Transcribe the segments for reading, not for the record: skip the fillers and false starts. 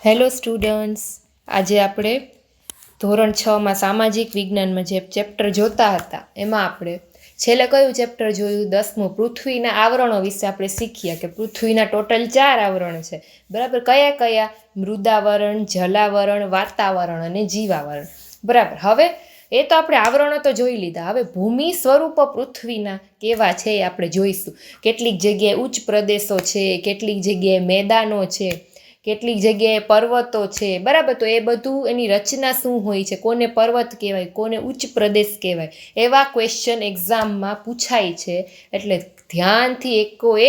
Hello students, આજે આપણે ધોરણ 6માં સામાજિક વિજ્ઞાનમાં જે ચેપ્ટર જોતા હતા એમાં આપણે છેલ્લે કયું ચેપ્ટર જોયું? 10મું પૃથ્વીના આવરણો વિશે આપણે શીખ્યા કે પૃથ્વીના ટોટલ 4 આવરણ છે. બરાબર, કયા કયા? મૃદાવરણ, જલાવરણ, વાતાવરણ અને જીવાવરણ. બરાબર, હવે એ તો આપણે આવરણો તો જોઈ લીધા. હવે ભૂમિ સ્વરૂપો પૃથ્વીના કેવા છે એ આપણે જોઈશું. કેટલીક જગ્યાએ ઉચ્ચ પ્રદેશો છે, કેટલીક જગ્યાએ મેદાનો છે, કેટલીક જગ્યાએ પર્વતો છે. બરાબર, તો એ બધું એની રચના શું હોય છે, કોને પર્વત કહેવાય, કોને ઉચ્ચ પ્રદેશ કહેવાય, એવા ક્વેશ્ચન એક્ઝામમાં પૂછાય છે. એટલે ધ્યાનથી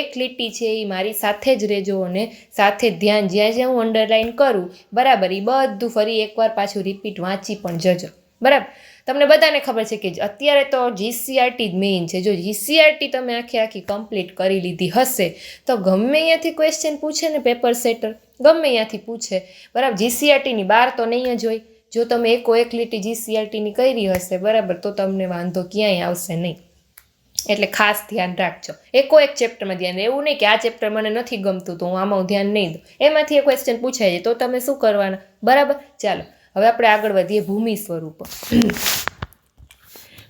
એક લીટી છે એ મારી સાથે જ રહેજો અને સાથે ધ્યાન જ્યાં જ્યાં હું અંડરલાઈન કરું, બરાબર, એ બધું ફરી એકવાર પાછું રિપીટ વાંચી પણ જજો. બરાબર, તમને બધાને ખબર છે કે અત્યારે તો જીસીઆરટી જ મેઇન છે. જો જીસીઆરટી તમે આખી કમ્પ્લીટ કરી લીધી હશે તો ગમે અહીંયાથી ક્વેશ્ચન પૂછે ને, પેપર સેટર ગમે અહીંયાથી પૂછે. બરાબર, જીસીઆરટીની બહાર તો નહીં જ હોય. જો તમે એક લીટી જીસીઆરટીની કરી હશે, બરાબર, તો તમને વાંધો ક્યાંય આવશે નહીં. એટલે ખાસ ધ્યાન રાખજો. એક ચેપ્ટરમાં ધ્યાન. એવું નહીં કે આ ચેપ્ટર મને નથી ગમતું તો હું આમાં ધ્યાન નહીં દઉં. એમાંથી એક ક્વેશ્ચન પૂછાય છે તો તમે શું કરવાના? બરાબર, ચાલો હવે આપણે આગળ વધીએ. ભૂમિ સ્વરૂપ.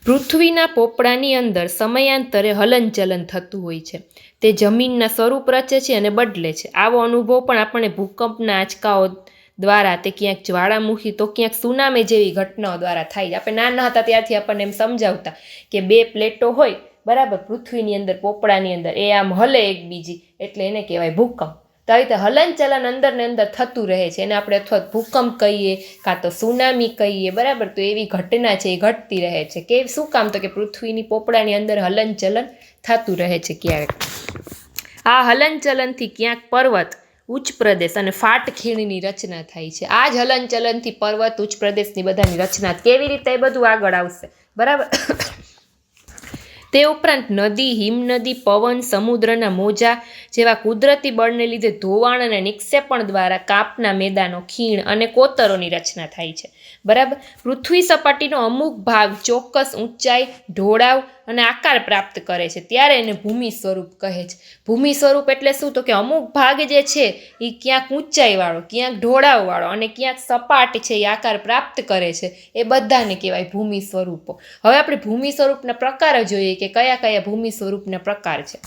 પૃથ્વીના પોપડાની અંદર સમયાંતરે હલનચલન થતું હોય છે. તે જમીનના સ્વરૂપ રચે છે અને બદલે છે. આવો અનુભવ પણ આપણને ભૂકંપના આંચકાઓ દ્વારા, તે ક્યાંક જ્વાળામુખી તો ક્યાંક સુનામી જેવી ઘટનાઓ દ્વારા થાય છે. આપણે નાના હતા ત્યારથી આપણને એમ સમજાવતા કે બે પ્લેટો હોય, બરાબર, પૃથ્વીની અંદર, પોપડાની અંદર, એ આમ હલે એકબીજી, એટલે એને કહેવાય ભૂકંપ. તો આવી રીતે હલનચલન અંદર ને અંદર થતું રહે છે. એને આપણે અથવા ભૂકંપ કહીએ કાં તો સુનામી કહીએ. બરાબર, તો એવી ઘટના છે એ ઘટતી રહે છે. કે શું કામ? તો કે પૃથ્વીની પોપડાની અંદર હલનચલન થતું રહે છે ક્યારેક. આ હલનચલનથી ક્યાંક પર્વત, ઉચ્ચ પ્રદેશ અને ફાટ ખીણની રચના થાય છે. આ જ હલનચલનથી પર્વત, ઉચ્ચ પ્રદેશની બધાની રચના. કેવી રીતે? એ બધું આગળ આવશે. બરાબર, તે ઉપરાંત નદી, હિમનદી, પવન, સમુદ્રના મોજા જેવા કુદરતી બળને લીધે ધોવાણ અને નિક્ષેપણ દ્વારા કાપના મેદાનો, ખીણ અને કોતરોની રચના થાય છે. બરાબર, પૃથ્વી સપાટીનો અમુક ભાગ ચોક્કસ ઊંચાઈ, ઢોળાવ અને આકાર પ્રાપ્ત કરે છે ત્યારે એને ભૂમિ સ્વરૂપ કહે છે. ભૂમિ સ્વરૂપ એટલે શું? તો કે અમુક ભાગ જે છે એ ક્યાંક ઊંચાઈવાળો, ક્યાંક ઢોળાવવાળો અને ક્યાંક સપાટ છે એ આકાર પ્રાપ્ત કરે છે. એ બધાને કહેવાય ભૂમિ સ્વરૂપો. હવે આપણે ભૂમિ સ્વરૂપના પ્રકાર જોઈએ કે કયા કયા ભૂમિ સ્વરૂપના પ્રકાર છે.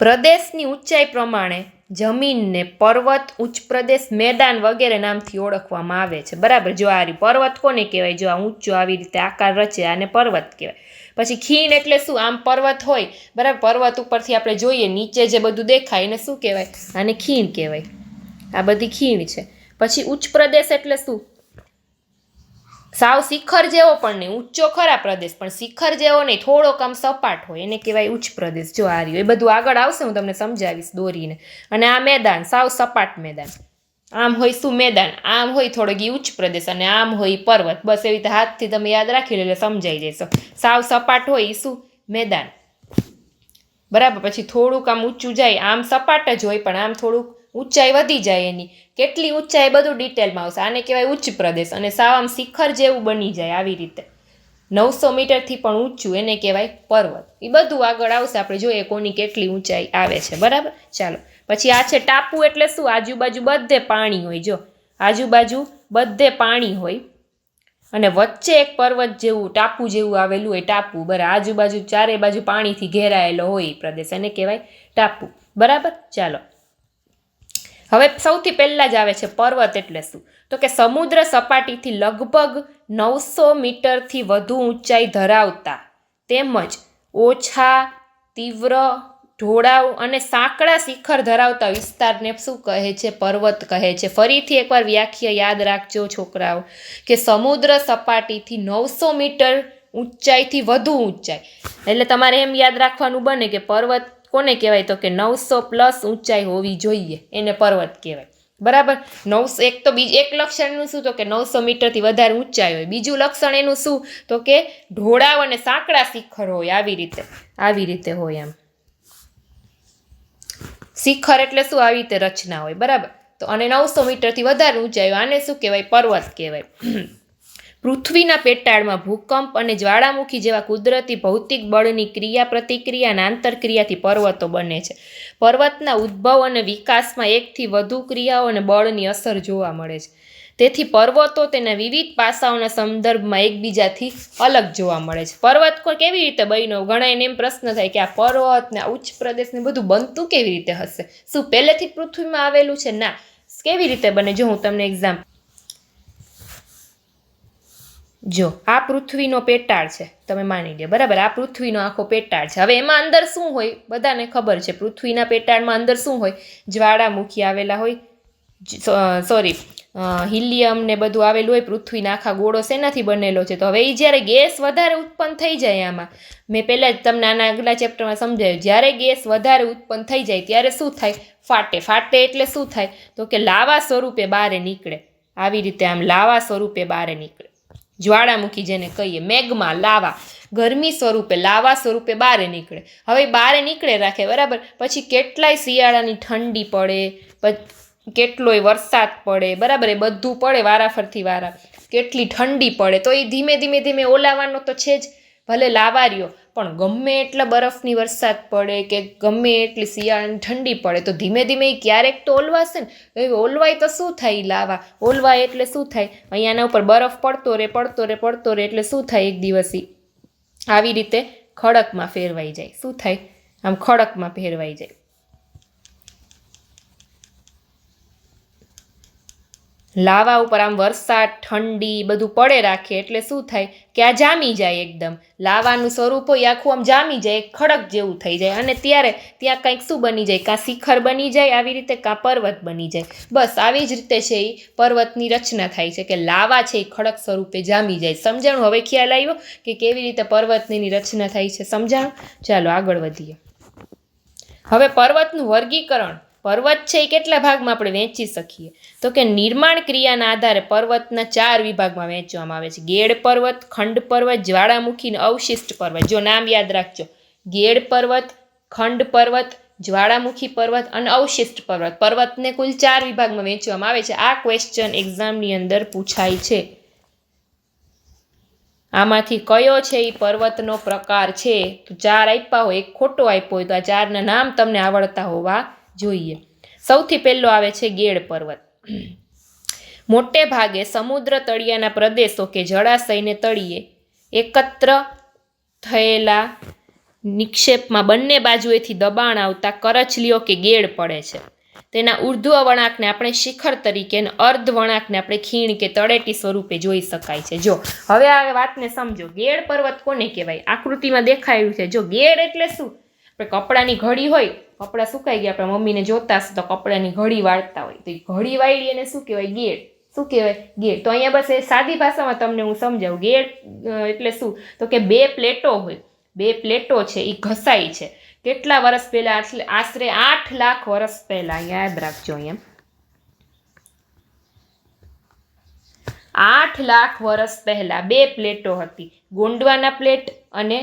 પ્રદેશની ઊંચાઈ પ્રમાણે જમીનને પર્વત, ઉચ્ચ પ્રદેશ, મેદાન વગેરે નામથી ઓળખવામાં આવે છે. બરાબર, જો આ પર્વત કોને કહેવાય? જો આ ઊંચો આવી રીતે આકાર રચે આને પર્વત કહેવાય. પછી ખીણ એટલે શું? આમ પર્વત હોય, બરાબર, પર્વત ઉપરથી આપણે જોઈએ નીચે જે બધું દેખાય એને શું કહેવાય? આને ખીણ કહેવાય. આ બધી ખીણ છે. પછી ઉચ્ચ પ્રદેશ એટલે શું? સાવ શિખર જેવો પણ નહીં, ઊંચો ખરા પ્રદેશ પણ શિખર જેવો નહીં, થોડોક આમ સપાટ હોય, એને કહેવાય ઉચ્ચ પ્રદેશ. જો આ રહ્યું, એ બધું આગળ આવશે, હું તમને સમજાવીશ દોરીને. અને આ મેદાન, સાવ સપાટ મેદાન. આમ હોય શું? મેદાન. આમ હોય થોડોક એ ઉચ્ચ પ્રદેશ અને આમ હોય પર્વત. બસ એવી રીતે હાથથી તમે યાદ રાખી લો એટલે સમજાઈ જશો. સાવ સપાટ હોય એ શું? મેદાન. બરાબર, પછી થોડુંક આમ ઊંચું જાય, આમ સપાટ જ હોય પણ આમ થોડુંક ઊંચાઈ વધી જાય એની. કેટલી ઊંચાઈ બધું ડિટેલમાં આવશે. આને કહેવાય ઉચ્ચ પ્રદેશ. અને સાવ આમ શિખર જેવું બની જાય આવી રીતે 900 મીટરથી પણ ઊંચું એને કહેવાય પર્વત. એ બધું આગળ આવશે, આપણે જોઈએ કોની કેટલી ઊંચાઈ આવે છે. બરાબર, ચાલો પછી આ છે ટાપુ. એટલે શું? આજુબાજુ બધે પાણી હોય. જો આજુબાજુ બધે પાણી હોય અને વચ્ચે એક પર્વત જેવું, ટાપુ જેવું આવેલું હોય. ટાપુ, બરાબર, આજુબાજુ ચારે બાજુ પાણીથી ઘેરાયેલો હોય પ્રદેશ, એને કહેવાય ટાપુ. બરાબર, ચાલો હવે સૌથી પહેલા જ આવે છે પર્વત. એટલે શું? તો કે સમુદ્ર સપાટીથી લગભગ 900 મીટરથી વધુ ઊંચાઈ ધરાવતા તેમજ ઓછા, તીવ્ર ઢોળાવ અને સાંકડા શિખર ધરાવતા વિસ્તારને શું કહે છે? પર્વત કહે છે. ફરીથી એકવાર વ્યાખ્યા યાદ રાખજો છોકરાઓ, કે સમુદ્ર સપાટીથી 900 મીટર ઊંચાઈથી વધુ ઊંચાઈ. એટલે તમારે એમ યાદ રાખવાનું બને કે પર્વત કોને કહેવાય? તો કે 900+ ઊંચાઈ હોવી જોઈએ, એને પર્વત કહેવાય. બરાબર, 900. એક તો એક લક્ષણ એનું શું? તો કે 900 મીટરથી વધારે ઊંચાઈ હોય. બીજું લક્ષણ એનું શું? તો કે ઢોળાવ અને સાંકડા શિખર હોય. આવી રીતે હોય. એમ શિખર એટલે શું? આવી રીતે રચના હોય. બરાબર, તો અને 900 મીટરથી વધારે ઊંચાઈ, આને શું કહેવાય? પર્વત કહેવાય. પૃથ્વીના પેટાળમાં ભૂકંપ અને જ્વાળામુખી જેવા કુદરતી ભૌતિક બળની ક્રિયા પ્રતિક્રિયા અને આંતરક્રિયાથી પર્વતો બને છે. પર્વતના ઉદ્ભવ અને વિકાસમાં એકથી વધુ ક્રિયાઓ અને બળની અસર જોવા મળે છે. તેથી પર્વતો તેના વિવિધ પાસાઓના સંદર્ભમાં એકબીજાથી અલગ જોવા મળે છે. પર્વત કેવી રીતે બન્યો? ઘણા એને એમ પ્રશ્ન થાય કે આ પર્વત ને ઉચ્ચ પ્રદેશ ને બધું બનતું કેવી રીતે હશે? શું પહેલેથી પૃથ્વીમાં આવેલું છે? ના. કેવી રીતે બને? જો હું તમને એક્ઝામ્પલ, જો આ પૃથ્વીનો પેટાળ છે, તમે માની લો, બરાબર? આ પૃથ્વીનો આખો પેટાળ છે. હવે એમાં અંદર શું હોય? બધાને ખબર છે પૃથ્વીના પેટાળમાં અંદર શું હોય? જ્વાળામુખી આવેલા હોય, હિલિયમ ને બધું આવેલું હોય. પૃથ્વીના આખા ગોળો શેનાથી બનેલો છે? તો હવે એ જ્યારે ગેસ વધારે ઉત્પન્ન થઈ જાય, આમાં મેં પહેલાં જ તમને આના આગલા ચેપ્ટરમાં સમજાવ્યું, જ્યારે ગેસ વધારે ઉત્પન્ન થઈ જાય ત્યારે શું થાય? ફાટે. ફાટે એટલે શું થાય? તો કે લાવા સ્વરૂપે બહાર નીકળે. આવી રીતે આમ લાવા સ્વરૂપે બહાર નીકળે. જ્વાળામુખી જેને કહીએ, મેગ્મા, લાવા, ગરમી સ્વરૂપે, લાવા સ્વરૂપે બહાર નીકળે. હવે બહાર નીકળે રાખે, બરાબર? પછી કેટલાય શિયાળાની ઠંડી પડે, કેટલોય વરસાદ પડે, બરાબર? એ બધું પડે વારાફરતી વારા. કેટલી ઠંડી પડે તો એ ધીમે ધીમે ધીમે ઓલાવાનો તો છે જ, ભલે લાવા રહ્યો, પણ ગમે એટલા બરફની વરસાદ પડે કે ગમે એટલી શિયાળાની ઠંડી પડે તો ધીમે ધીમે એ ક્યારેક તો ઓલવાશે ને. એ ઓલવાય તો શું થાય? લાવા ઓલવાય એટલે શું થાય? અહીંયાના ઉપર બરફ પડતો રહે એટલે શું થાય? એક દિવસ આવી રીતે ખડકમાં ફેરવાઈ જાય. શું થાય? આમ ખડકમાં ફેરવાઈ જાય. લાવા ઉપર આમ વરસાદ, ઠંડી બધું પડે રાખે એટલે શું થાય? કે આ જામી જાય. એકદમ લાવાનું સ્વરૂપ હોય આખું આમ જામી જાય, ખડક જેવું થઈ જાય. અને ત્યારે ત્યાં કંઈક શું બની જાય? કાં શિખર બની જાય આવી રીતે, કાં પર્વત બની જાય. બસ આવી જ રીતે છે એ પર્વતની રચના થાય છે કે લાવા છે એ ખડક સ્વરૂપે જામી જાય. સમજાણું? હવે ખ્યાલ આવ્યો કે કેવી રીતે પર્વતની રચના થાય છે? સમજાણું? ચાલો આગળ વધીએ. હવે પર્વતનું વર્ગીકરણ. પર્વત છે એ કેટલા ભાગમાં આપણે વહેંચી શકીએ? તો કે નિર્માણ ક્રિયાના આધારે પર્વતના 4 વિભાગમાં વહેંચવામાં આવે છે. ગેડ પર્વત, ખંડ પર્વત, જ્વાળામુખી અને અવશિષ્ટ પર્વત. જો નામ યાદ રાખજો, ગેડ પર્વત, ખંડ પર્વત, જ્વાળામુખી પર્વત અને અવશિષ્ટ પર્વત. પર્વતને કુલ 4 વિભાગમાં વહેંચવામાં આવે છે. આ ક્વેશ્ચન એક્ઝામની અંદર પૂછાય છે. આમાંથી કયો છે એ પર્વતનો પ્રકાર છે? તો 4 આપ્યા હોય, એક ખોટો આપ્યો હોય, તો આ 4ના નામ તમને આવડતા હોવા જોઈએ. સૌથી પહેલો આવે છે ગેડ પર્વત. મોટે ભાગે સમુદ્ર તળિયાના પ્રદેશો કે જળાશયને તળિયે એકત્ર થયેલા નિક્ષેપમાં બંને બાજુએથી દબાણ આવતા કરચલીઓ કે ગેડ પડે છે. તેના ઉર્ધ્વ વળાંકને આપણે શિખર તરીકે અને અર્ધ વળાંકને આપણે ખીણ કે તળેટી સ્વરૂપે જોઈ શકાય છે. જો હવે આ વાતને સમજો. ગેડ પર્વત કોને કહેવાય? આકૃતિમાં દેખાયું છે. જો ગેડ એટલે શું? આપણે કપડાની ઘડી હોય, કપડાં સુકાઈ ગયા, આપણે મમ્મીને જોતા હશે તો કપડાની ઘડી વાળતા હોય, તો એ ઘડી વાળી એને શું કહેવાય? ગેડ. શું કહેવાય? ગેડ. તો અહીંયા બસ એ સાદી ભાષામાં તમને હું સમજાવું. ગેડ એટલે શું? તો કે 2 પ્લેટો હોય, 2 પ્લેટો છે એ ઘસાઈ છે. કેટલા વર્ષ પહેલા? આશરે 8 લાખ વર્ષ પહેલા. યાદ રાખજો, અહીંયા 8 લાખ વર્ષ પહેલા 2 પ્લેટો હતી, ગોંડવાના પ્લેટ અને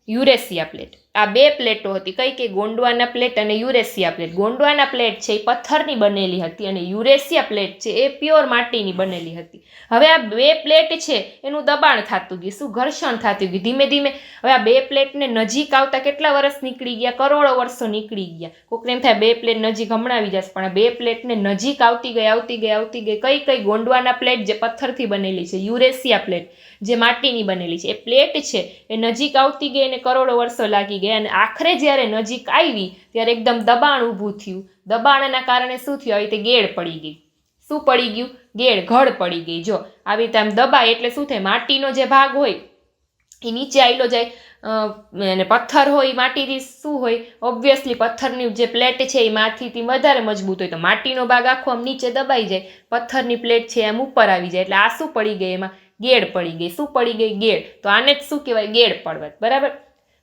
યુરેશિયા પ્લેટ. આ 2 પ્લેટો હતી. કઈ કઈ? ગોંડવાના પ્લેટ અને યુરેશિયા પ્લેટ. ગોંડવાના પ્લેટ છે એ પથ્થરની બનેલી હતી અને યુરેશિયા પ્લેટ છે એ પ્યોર માટીની બનેલી હતી. હવે આ 2 પ્લેટ છે એનું દબાણ થતું ગયું. શું? ઘર્ષણ થતું ગયું ધીમે ધીમે. હવે આ 2 પ્લેટને નજીક આવતા કેટલા વર્ષ નીકળી ગયા? કરોડો વર્ષો નીકળી ગયા. કોઈકને એમ થાય 2 પ્લેટ નજીક હમણાં આવી જશે, પણ આ 2 પ્લેટને નજીક આવતી ગઈ. કઈ કઈ? ગોંડવાના પ્લેટ જે પથ્થરથી બનેલી છે, યુરેશિયા પ્લેટ જે માટીની બનેલી છે. એ પ્લેટ છે એ નજીક આવતી ગઈ અને કરોડો વર્ષો લાગી ગયા. અને આખરે જ્યારે નજીક આવી ત્યારે એકદમ દબાણ ઊભું થયું. દબાણના કારણે શું થયું? આવી રીતે ગેડ પડી ગઈ. શું પડી ગયું? ગેડ, ઘડ પડી ગઈ. જો આવી રીતે આમ દબાય એટલે શું થાય? માટીનો જે ભાગ હોય એ નીચે આવેલો જાય, અને પથ્થર હોય માટીથી શું હોય? ઓબ્વિયસલી પથ્થરની જે પ્લેટ છે એ માટીથી વધારે મજબૂત હોય, તો માટીનો ભાગ આખો આમ નીચે દબાઈ જાય, પથ્થરની પ્લેટ છે આમ ઉપર આવી જાય. એટલે આ શું પડી ગઈ? એમાં ગેડ પડી ગઈ. શું પડી ગઈ? ગેડ. તો આને જ શું કહેવાય? ગેડ પર્વત. બરાબર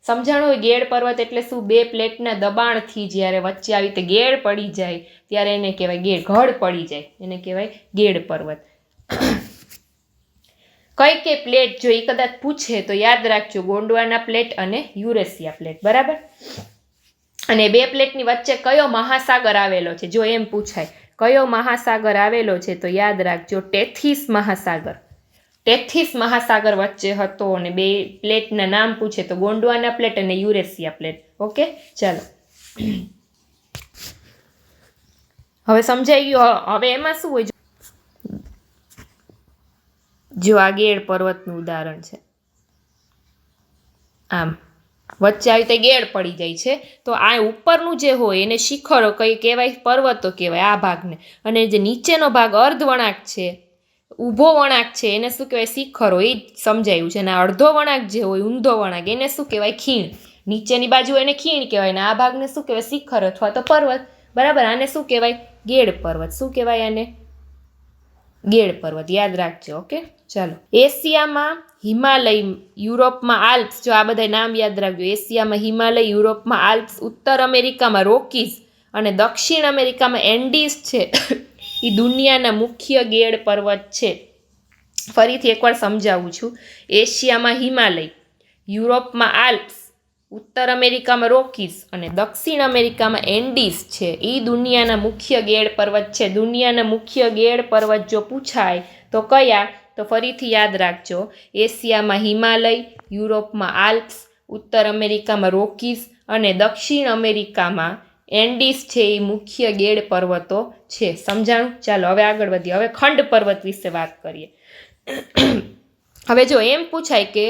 સમજાણું હોય? ગેડ પર્વત એટલે શું? 2 પ્લેટના દબાણથી જ્યારે વચ્ચે આવી રીતે ગેડ પડી જાય ત્યારે એને કહેવાય ગેડ. ઘડ પડી જાય એને કહેવાય ગેડ પર્વત. કઈ કઈ પ્લેટ? જો એ કદાચ પૂછે તો યાદ રાખજો, ગોંડવાના પ્લેટ અને યુરેશિયા પ્લેટ. બરાબર. અને 2 પ્લેટની વચ્ચે કયો મહાસાગર આવેલો છે? જો એમ પૂછાય કયો મહાસાગર આવેલો છે તો યાદ રાખજો ટેથીસ મહાસાગર. તેથીસ મહાસાગર વચ્ચે હતો અને બે પ્લેટના નામ પૂછે તો ગોંડવાના પ્લેટ અને યુરેશિયા પ્લેટ. ઓકે, ચાલો હવે સમજાઈ ગયું. હવે એમાં શું હોય, જો આ ગેડ પર્વતનું ઉદાહરણ છે, આમ વચ્ચે આવી રીતે ગેડ પડી જાય છે, તો આ ઉપરનું જે હોય એને શિખરો કઈ કહેવાય, પર્વતો કહેવાય આ ભાગને, અને જે નીચેનો ભાગ અર્ધ વળાંક છે, ઊભો વળાંક છે, એને શું કહેવાય, શિખરો. એ જ સમજાયું છે. અને અડધો વળાંક જે હોય, ઊંધો વળાંક, એને શું કહેવાય, ખીણ. નીચેની બાજુ એને ખીણ કહેવાય ને આ ભાગને શું કહેવાય, શિખર અથવા તો પર્વત. બરાબર, આને શું કહેવાય, ગેડ પર્વત. શું કહેવાય આને, ગેડ પર્વત. યાદ રાખજો. ઓકે, ચાલો. એશિયામાં હિમાલય, યુરોપમાં આલ્પ્સ. જો આ બધા નામ યાદ રાખજો. એશિયામાં હિમાલય, યુરોપમાં આલ્પ્સ, ઉત્તર અમેરિકામાં રોકીઝ અને દક્ષિણ અમેરિકામાં એન્ડીઝ છે. એ દુનિયાના મુખ્ય ગેડ પર્વત છે. ફરીથી એકવાર સમજાવું છું. એશિયામાં હિમાલય, યુરોપમાં આલ્પ્સ, ઉત્તર અમેરિકામાં રોકીઝ અને દક્ષિણ અમેરિકામાં એન્ડીઝ છે. એ દુનિયાના મુખ્ય ગેડ પર્વત છે. દુનિયાના મુખ્ય ગેડ પર્વત જો પૂછાય તો કયા, તો ફરીથી યાદ રાખજો. એશિયામાં હિમાલય, યુરોપમાં આલ્પ્સ, ઉત્તર અમેરિકામાં રોકીઝ અને દક્ષિણ અમેરિકામાં એન્ડીઝ છે. એ મુખ્ય ગેડ પર્વતો છે. સમજાણું? ચાલો હવે આગળ વધીએ. હવે ખંડ પર્વત વિશે વાત કરીએ. હવે જો એમ પૂછાય કે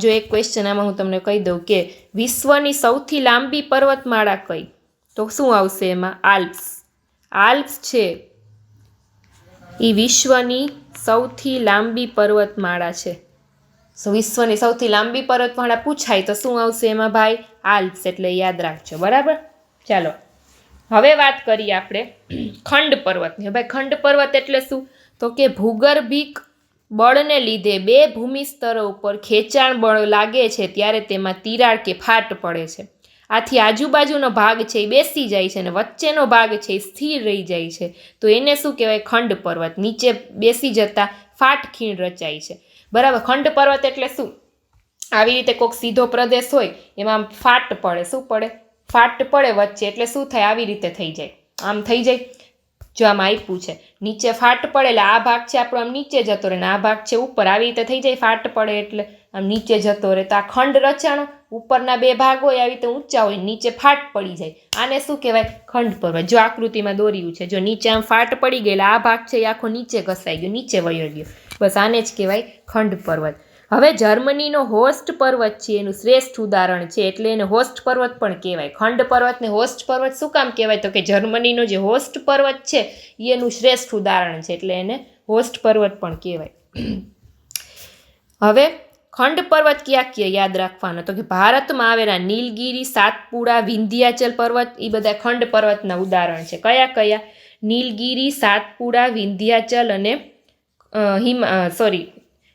જો એક ક્વેશ્ચન આમાં હું તમને કહી દઉં કે વિશ્વની સૌથી લાંબી પર્વતમાળા કઈ, તો શું આવશે એમાં, આલ્પ્સ. આલ્પ્સ છે એ વિશ્વની સૌથી લાંબી પર્વતમાળા છે. વિશ્વની સૌથી લાંબી પર્વતમાળા પૂછાય તો શું આવશે એમાં ભાઈ, આલ્પ્સ. એટલે યાદ રાખજો. બરાબર, ચાલો હવે વાત કરીએ આપણે ખંડ પર્વતની. ભાઈ ખંડ પર્વત એટલે શું, તો કે ભૂગર્ભિક બળને લીધે બે ભૂમિ સ્તરો ઉપર ખેંચાણ બળ લાગે છે ત્યારે તેમાં તિરાડ કે ફાટ પડે છે. આથી આજુબાજુનો ભાગ છે એ બેસી જાય છે અને વચ્ચેનો ભાગ છે એ સ્થિર રહી જાય છે. તો એને શું કહેવાય, ખંડ પર્વત. નીચે બેસી જતા ફાટ ખીણ રચાય છે. બરાબર, ખંડ પર્વત એટલે શું, આવી રીતે કોઈક સીધો પ્રદેશ હોય એમાં ફાટ પડે. શું પડે, ફાટ પડે વચ્ચે. એટલે શું થાય, આવી રીતે થઈ જાય, આમ થઈ જાય. જો આમ આપ્યું છે, નીચે ફાટ પડે એટલે આ ભાગ છે આપણો આમ નીચે જતો રહે ને આ ભાગ છે ઉપર. આવી રીતે થઈ જાય, ફાટ પડે એટલે આમ નીચે જતો રહે. તો આ ખંડ રચાણો, ઉપરના બે ભાગ હોય આવી રીતે ઊંચા હોય, નીચે ફાટ પડી જાય. આને શું કહેવાય, ખંડ પર્વત. જો આકૃતિમાં દોર્યું છે, જો નીચે આમ ફાટ પડી ગઈ એટલે આ ભાગ છે એ આખો નીચે ઘસાઈ ગયો, નીચે વયો ગયો. બસ આને જ કહેવાય ખંડ પર્વત. હવે જર્મનીનો હોસ્ટ પર્વત છે એનું શ્રેષ્ઠ ઉદાહરણ છે, એટલે એને હોસ્ટ પર્વત પણ કહેવાય. ખંડ પર્વતને હોસ્ટ પર્વત શું કામ કહેવાય, તો કે જર્મનીનો જે હોસ્ટ પર્વત છે એનું શ્રેષ્ઠ ઉદાહરણ છે, એટલે એને હોસ્ટ પર્વત પણ કહેવાય. હવે ખંડ પર્વત ક્યાં ક્યાં યાદ રાખવાનો, તો કે ભારતમાં આવેલા નીલગિરી, સાતપુડા, વિંધ્યાચલ પર્વત, એ બધા ખંડ પર્વતના ઉદાહરણ છે. કયા કયા, નીલગિરી, સાતપુડા, વિંધ્યાચલ અને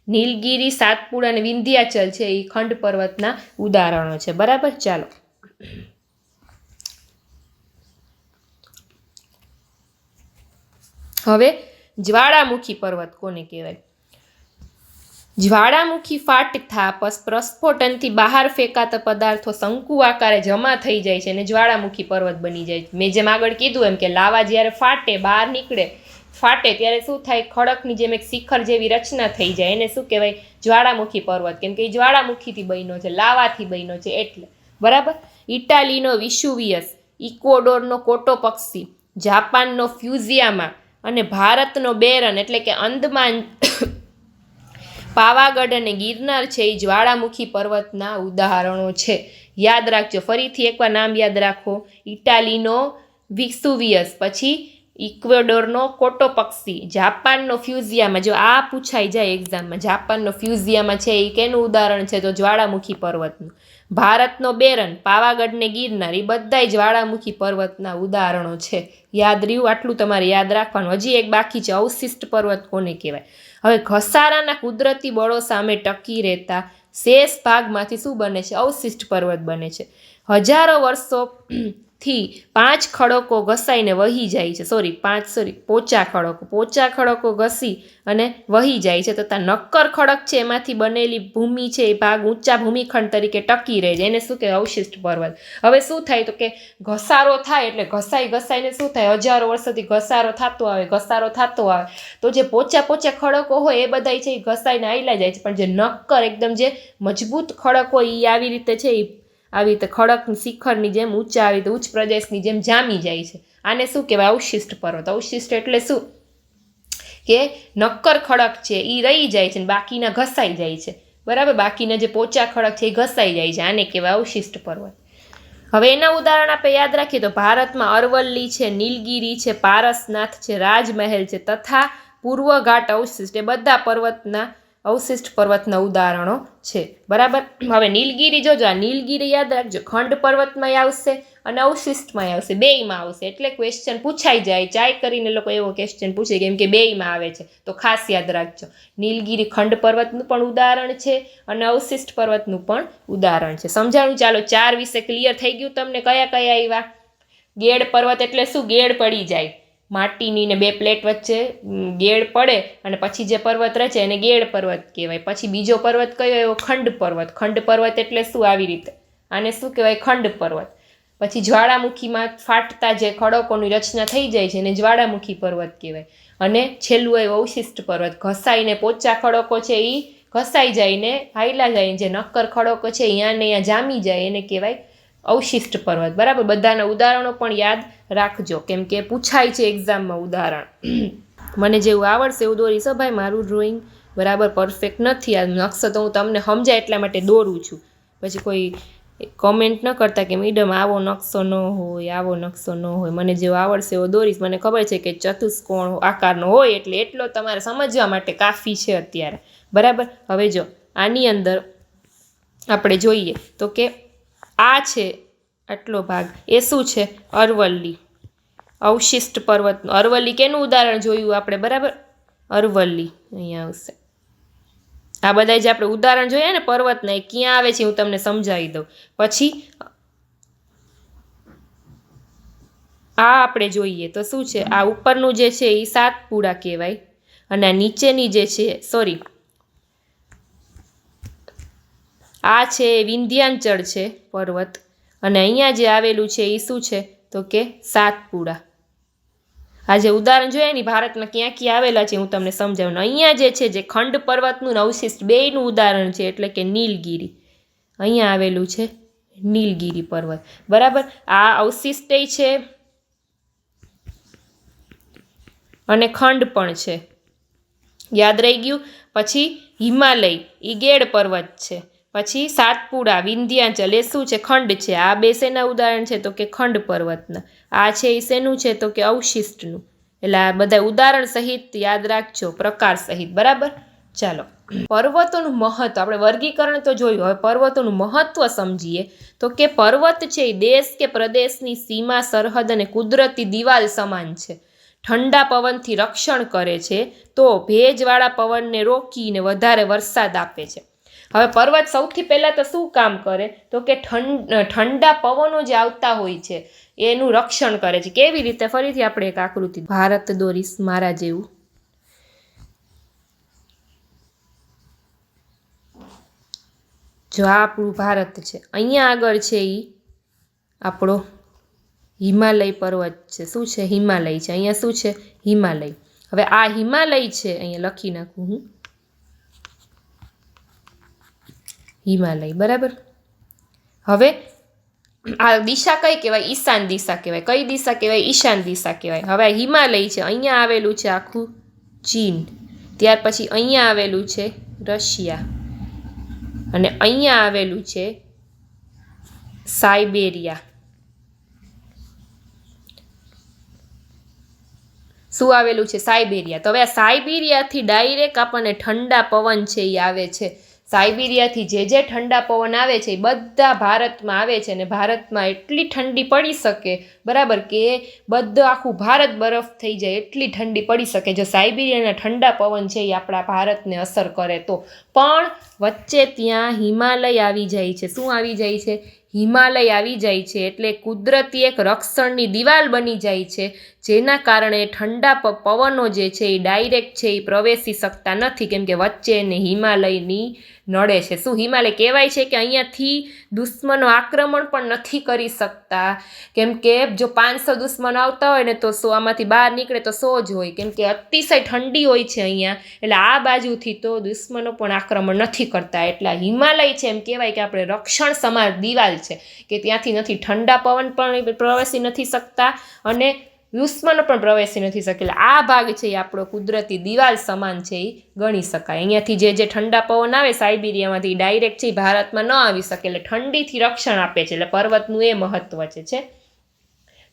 નીલગિરી, સાતપુડા અને વિંધ્યાચલ છે એ ખંડ પર્વતના ઉદાહરણો છે. બરાબર, ચાલો હવે જ્વાળામુખી પર્વત કોને કહેવાય. જ્વાળામુખી ફાટતા પ્રસ્ફોટનથી બહાર ફેંકાતા પદાર્થો શંકુ આકારે જમા થઈ જાય છે અને જ્વાળામુખી પર્વત બની જાય છે. મેં જેમ આગળ કીધું એમ કે લાવા જ્યારે ફાટે, બહાર નીકળે, ફાટે ત્યારે શું થાય, ખડકની જેમ એક શિખર જેવી રચના થઈ જાય. એને શું કહેવાય, જ્વાળામુખી પર્વત. કેમ કે એ જ્વાળામુખીથી બન્યો છે, લાવાથી બન્યો છે એટલે. બરાબર, ઇટાલીનો વિસુવિયસ, ઇક્વોડોરનો કોટોપક્ષી, જાપાનનો ફ્યુઝિયામા અને ભારતનો બેરન એટલે કે અંદમાન, પાવાગઢ અને ગિરનાર છે એ જ્વાળામુખી પર્વતના ઉદાહરણો છે. યાદ રાખજો. ફરીથી એકવાર નામ યાદ રાખો. ઇટાલીનો વિસુવિયસ, પછી ઇક્વેડોરનો કોટોપક્ષી, જાપાનનો ફ્યુઝિયામા. જો આ પૂછાઈ જાય એક્ઝામમાં, જાપાનનો ફ્યુઝિયામા છે એ કેનું ઉદાહરણ છે, તો જ્વાળામુખી પર્વતનું. ભારતનો બેરન, પાવાગઢ ને ગિરનાર, એ બધાય જ્વાળામુખી પર્વતના ઉદાહરણો છે. યાદ રહ્યું? આટલું તમારે યાદ રાખવાનું. હજી એક બાકી છે, અવશિષ્ટ પર્વત કોને કહેવાય. હવે ઘસારાના કુદરતી બળો સામે ટકી રહેતા શેષ ભાગમાંથી શું બને છે, અવશિષ્ટ પર્વત બને છે. હજારો વર્ષો થી 5 ખડકો ઘસાઈને વહી જાય છે પોચા ખડકો ઘસી અને વહી જાય છે તથા નક્કર ખડક છે એમાંથી બનેલી ભૂમિ છે એ ભાગ ઊંચા ભૂમિખંડ તરીકે ટકી રહે છે, એને શું કહેવાય? અવશિષ્ટ પર્વત. હવે શું થાય તો કે ઘસારો થાય એટલે ઘસાઈને શું થાય? હજારો વર્ષોથી ઘસારો થતો આવે તો જે પોચા ખડકો હોય એ બધા છે એ ઘસાઈને આયલા જાય છે, પણ જે નક્કર એકદમ જે મજબૂત ખડક હોય એ આવી રીતે છે એ આવી રીતે ખડક શિખરની જેમ ઊંચા આવી રીતે ઉચ્ચ પ્રદેશની જેમ જામી જાય છે. આને શું કહેવાય? અવશિષ્ટ પર્વત. અવશિષ્ટ એટલે શું કે નક્કર ખડક છે એ રહી જાય છે ને બાકીના ઘસાઈ જાય છે, બરાબર? બાકીના જે પોચા ખડક છે એ ઘસાઈ જાય છે, આને કહેવાય અવશિષ્ટ પર્વત. હવે એના ઉદાહરણ આપણે યાદ રાખીએ તો ભારતમાં અરવલ્લી છે, નીલગિરી છે, પારસનાથ છે, રાજમહેલ છે તથા પૂર્વઘાટ અવશિષ્ટ એ બધા અવશિષ્ટ પર્વતના ઉદાહરણો છે, બરાબર? હવે નીલગિરી જોજો, આ નીલગિરી યાદ રાખજો, ખંડ પર્વતમાં આવશે અને અવશિષ્ટમાં આવશે, બેયમાં આવશે. એટલે ક્વેશ્ચન પૂછાઈ જાય, ચાય કરીને લોકો એવો ક્વેશ્ચન પૂછે કેમ કે બેયમાં આવે છે, તો ખાસ યાદ રાખજો. નીલગિરી ખંડ પર્વતનું પણ ઉદાહરણ છે અને અવશિષ્ટ પર્વતનું પણ ઉદાહરણ છે. સમજાણું? ચાલો 4 વિશે ક્લિયર થઈ ગયું તમને? કયા આવ્યા? ગેડ પર્વત એટલે શું? ગેડ પડી જાય, માટીની ને 2 પ્લેટ વચ્ચે ગેડ પડે અને પછી જે પર્વત રચે એને ગેડ પર્વત કહેવાય. પછી બીજો પર્વત કયો એવો? ખંડ પર્વત. ખંડ પર્વત એટલે શું? આવી રીતે આને શું કહેવાય? ખંડ પર્વત. પછી જ્વાળામુખીમાં ફાટતા જે ખડકોની રચના થઈ જાય છે એને જ્વાળામુખી પર્વત કહેવાય. અને છેલ્લું આવ્યું અવશિષ્ટ પર્વત. ઘસાઈને પોચા ખડકો છે એ ઘસાઈ જાયને હાયલા જાય, જે નક્કર ખડકો છે અહીંયા જામી જાય એને કહેવાય અવશિષ્ટ પર્વત, બરાબર? બધાના ઉદાહરણો પણ યાદ રાખજો કેમ કે પૂછાય છે એક્ઝામમાં ઉદાહરણ. મને જેવું આવડશે એવું દોરીશ ભાઈ, મારું ડ્રોઈંગ બરાબર પરફેક્ટ નથી, આ નકશો તો હું તમને સમજાય એટલા માટે દોરું છું. પછી કોઈ કોમેન્ટ ન કરતા કે મેડમ આવો નકશો ન હોય, મને જેવો આવડશે એવો દોરીશ. મને ખબર છે કે ચતુષ્કોણ આકારનો હોય એટલે એટલો તમારે સમજવા માટે કાફી છે અત્યારે, બરાબર? હવે જો આની અંદર આપણે જોઈએ તો કે આ છે આટલો ભાગ, એ શું છે? અરવલ્લી, અવશિષ્ટ પર્વતનું. અરવલ્લી કેનું ઉદાહરણ જોયું આપણે? બરાબર, અરવલ્લી અહીંયા આવશે. આ બધા જે આપણે ઉદાહરણ જોઈએ ને પર્વતના, એ ક્યાં આવે છે હું તમને સમજાવી દઉં. પછી આ આપણે જોઈએ તો શું છે? આ ઉપરનું જે છે એ સાતપુડા કહેવાય અને આ નીચેની જે છે આ છે વિંધ્યાચળ છે પર્વત, અને અહીંયા જે આવેલું છે એ શું છે તો કે સાતપુડા. આ જે ઉદાહરણ જોઈએ ને ભારતમાં ક્યાં ક્યાં આવેલા છે હું તમને સમજાવું. અહીંયા જે છે જે ખંડ પર્વતનું અવશિષ્ટ બેયનું ઉદાહરણ છે એટલે કે નીલગિરી. અહીંયા આવેલું છે નીલગિરી પર્વત, બરાબર? આ અવશિષ્ટ છે અને ખંડ પણ છે, યાદ રહી ગયું? પછી હિમાલય એ ગેડ પર્વત છે. પછી સાતપુડા વિંધ્યાચલ એ શું છે? ખંડ છે. આ બે શેના ઉદાહરણ છે તો કે ખંડ પર્વતના. આ છે એ શેનું છે તો કે અવશિષ્ટનું. એટલે આ બધા ઉદાહરણ સહિત યાદ રાખજો, પ્રકાર સહિત, બરાબર? ચાલો, પર્વતોનું મહત્વ આપણે વર્ગીકરણ તો જોયું, હવે પર્વતોનું મહત્વ સમજીએ તો કે પર્વત છે એ દેશ કે પ્રદેશની સીમા, સરહદ અને કુદરતી દિવાલ સમાન છે. ઠંડા પવનથી રક્ષણ કરે છે તો ભેજવાળા પવનને રોકીને વધારે વરસાદ આપે છે. હવે પર્વત સૌથી પહેલાં તો શું કામ કરે તો કે ઠંડા પવનો જે આવતા હોય છે એનું રક્ષણ કરે છે. કેવી રીતે? ફરીથી આપણે એક આકૃતિ ભારત દોરીશ મારા જેવું. જો આ આપણું ભારત છે, અહીંયા આગળ છે એ આપણો હિમાલય પર્વત છે. શું છે? હિમાલય છે. અહીંયા શું છે? હિમાલય. હવે આ હિમાલય છે, અહીંયા લખી નાખું હું હિમાલય, બરાબર? હવે આ દિશા કઈ કહેવાય? ઈશાન દિશા કહેવાય. કઈ દિશા કહેવાય? ઈશાન દિશા કહેવાય. હવે આ હિમાલય છે, અહીંયા આવેલું છે આખું ચીન, ત્યાર પછી અહીંયા આવેલું છે રશિયા, અને અહીંયા આવેલું છે સાયબેરિયા. શું આવેલું છે? સાયબેરિયા. તો હવે આ સાયબેરિયાથી ડાયરેક્ટ આપણને ઠંડા પવન છે એ આવે છે. સાયબેરિયાથી જે ઠંડા પવન આવે છે એ બધા ભારતમાં આવે છે, અને ભારતમાં એટલી ઠંડી પડી શકે, બરાબર, કે બધું આખું ભારત બરફ થઈ જાય એટલી ઠંડી પડી શકે જો સાયબેરિયાના ઠંડા પવન છે એ આપણા ભારતને અસર કરે તો. પણ વચ્ચે ત્યાં હિમાલય આવી જાય છે. શું આવી જાય છે? હિમાલય આવી જાય છે એટલે કુદરતી એક રક્ષણની દિવાલ બની જાય છે, જેના કારણે ઠંડા પવનો જે છે એ ડાયરેક્ટ છે એ પ્રવેશી શકતા નથી, કેમ કે વચ્ચે એને હિમાલયની નડે છે. શું હિમાલય કહેવાય છે કે અહીંયાથી દુશ્મનો આક્રમણ પણ નથી કરી શકતા, કેમ કે જો 500 દુશ્મનો આવતા હોય ને તો 100 આમાંથી બહાર નીકળે તો 100 જ હોય, કેમ કે અતિશય ઠંડી હોય છે અહીંયા, એટલે આ બાજુથી તો દુશ્મનો પણ આક્રમણ નથી કરતા. એટલે હિમાલય છે એમ કહેવાય કે આપણે રક્ષણ સમાન દિવાલ છે કે ત્યાંથી નથી ઠંડા પવન પણ પ્રવેશી નથી શકતા અને દુશ્મનો પણ પ્રવેશી નથી શકે. એટલે આ ભાગ છે એ આપણો કુદરતી દિવાલ સમાન છે એ ગણી શકાય. અહીંયાથી જે ઠંડા પવન આવે સાઇબિરિયામાંથી ડાયરેક્ટ છે ભારતમાં ન આવી શકે, એટલે ઠંડીથી રક્ષણ આપે છે. એટલે પર્વતનું એ મહત્વ છે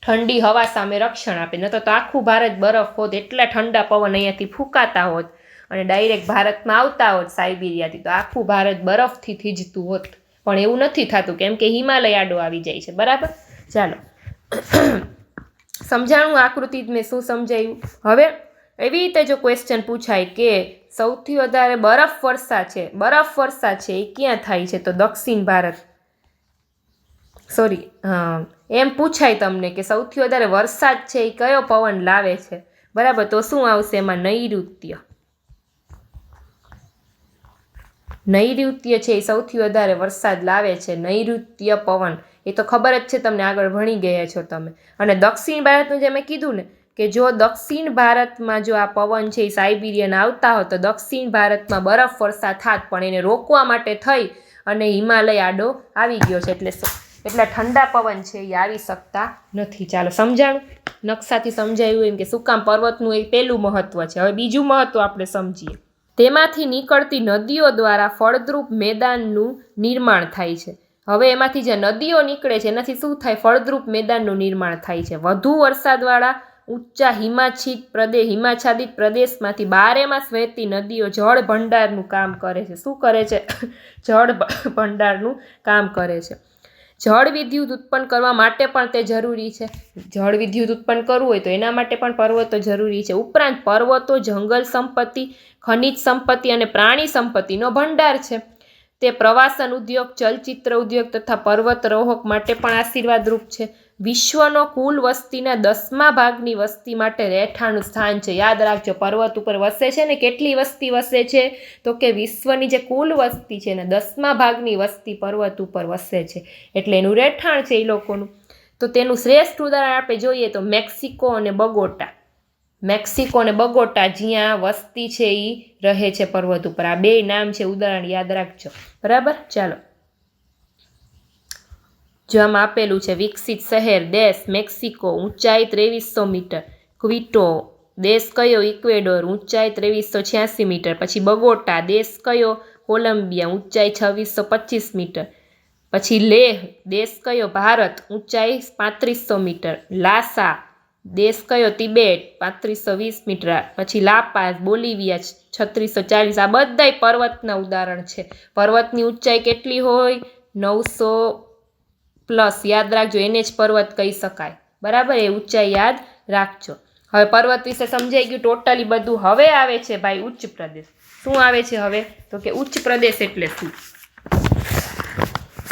ઠંડી હવા સામે રક્ષણ આપે. ન તો આખું ભારત બરફ હોત, એટલા ઠંડા પવન અહીંયાથી ફૂંકાતા હોત અને ડાયરેક્ટ ભારતમાં આવતા હોત સાઇબિરિયાથી, તો આખું ભારત બરફથી થીજતું હોત. પણ એવું નથી થતું, કેમ કે હિમાલય આડો આવી જાય છે. બરાબર, ચાલો સમજાણું આકૃતિ મેં શું સમજાયું. હવે એવી રીતે જો ક્વેશ્ચન પૂછાય કે સૌથી વધારે બરફ વર્ષા છે એ ક્યાં થાય છે, તો દક્ષિણ ભારત, એમ પૂછાય તમને કે સૌથી વધારે વરસાદ છે એ કયો પવન લાવે છે, બરાબર, તો શું આવશે એમાં? નૈઋત્ય છે એ સૌથી વધારે વરસાદ લાવે છે, નૈઋત્ય પવન. એ તો ખબર જ છે તમને, આગળ ભણી ગયા છો તમે. અને દક્ષિણ ભારતનું જે મેં કીધું ને કે જો દક્ષિણ ભારતમાં જો આ પવન છે એ સાઇબિરિયન આવતા હોય તો દક્ષિણ ભારતમાં બરફ વર્ષા થાત, પણ એને રોકવા માટે થઈ અને હિમાલય આડો આવી ગયો છે, એટલે ઠંડા પવન છે એ આવી શકતા નથી. ચાલો સમજાણું, નકશાથી સમજાયું એમ કે શું કામ પર્વતનું એ પહેલું મહત્વ છે. હવે બીજું મહત્વ આપણે સમજીએ. તેમાંથી નીકળતી નદીઓ દ્વારા ફળદ્રુપ મેદાનનું નિર્માણ થાય છે. હવે એમાંથી જે નદીઓ નીકળે છે એનાથી શું થાય? ફળદ્રુપ મેદાનનું નિર્માણ થાય છે. વધુ વરસાદવાળા ઊંચા હિમાચ્છાદિત પ્રદેશમાંથી 12 માસ વહેતી નદીઓ જળ ભંડારનું કામ કરે છે. શું કરે છે? જળ ભંડારનું કામ કરે છે. જળ વિદ્યુત ઉત્પન્ન કરવા માટે પણ તે જરૂરી છે. જળ વિદ્યુત ઉત્પન્ન કરવું હોય તો એના માટે પણ પર્વતો જરૂરી છે. ઉપરાંત પર્વતો જંગલ સંપત્તિ, ખનિજ સંપત્તિ અને પ્રાણી સંપત્તિનો ભંડાર છે. તે પ્રવાસન ઉદ્યોગ, ચલચિત્ર ઉદ્યોગ તથા પર્વતરોહક માટે પણ આશીર્વાદરૂપ છે. વિશ્વનો કુલ વસ્તીના 10મા ભાગની વસ્તી માટે રહેઠાણનું સ્થાન છે. યાદ રાખજો, પર્વત ઉપર વસે છે ને કેટલી વસ્તી વસે છે? તો કે વિશ્વની જે કુલ વસ્તી છે ને 10મા ભાગની વસ્તી પર્વત ઉપર વસે છે, એટલે એનું રહેઠાણ છે એ લોકોનું. તો તેનું શ્રેષ્ઠ ઉદાહરણ આપણે જોઈએ તો મેક્સિકો અને બગોટા, જ્યાં વસ્તી છે એ રહે છે પર્વત ઉપર. આ બે નામ છે, ઉદાહરણ યાદ રાખજો. બરાબર, ચાલો જો આમાં આપેલું છે વિકસિત શહેર દેશ મેક્સિકો, ઊંચાઈ 2300 મીટર. ક્વિટો દેશ કયો? ઇક્વેડોર, ઊંચાઈ 2386 મીટર. પછી બગોટા દેશ કયો? કોલંબિયા, ઊંચાઈ 2625 મીટર. પછી લેહ દેશ કયો? ભારત, ઊંચાઈ 3500 મીટર. લાસા દેશ કયો? Tibet, 3520 metre. પછી લાપાઝ બોલિવિયા 3640. આ બધાય પર્વતના ઉદાહરણ છે. પર્વતની ઊંચાઈ કેટલી હોય? 900+. યાદ રાખજો, એને જ પર્વત કહી શકાય. બરાબર, એ ઊંચાઈ યાદ રાખજો. હવે પર્વત વિશે સમજાઈ ગયું ટોટલી બધું. હવે આવે છે ભાઈ ઉચ્ચ પ્રદેશ. શું આવે છે હવે? તો કે ઉચ્ચ પ્રદેશ એટલે શું?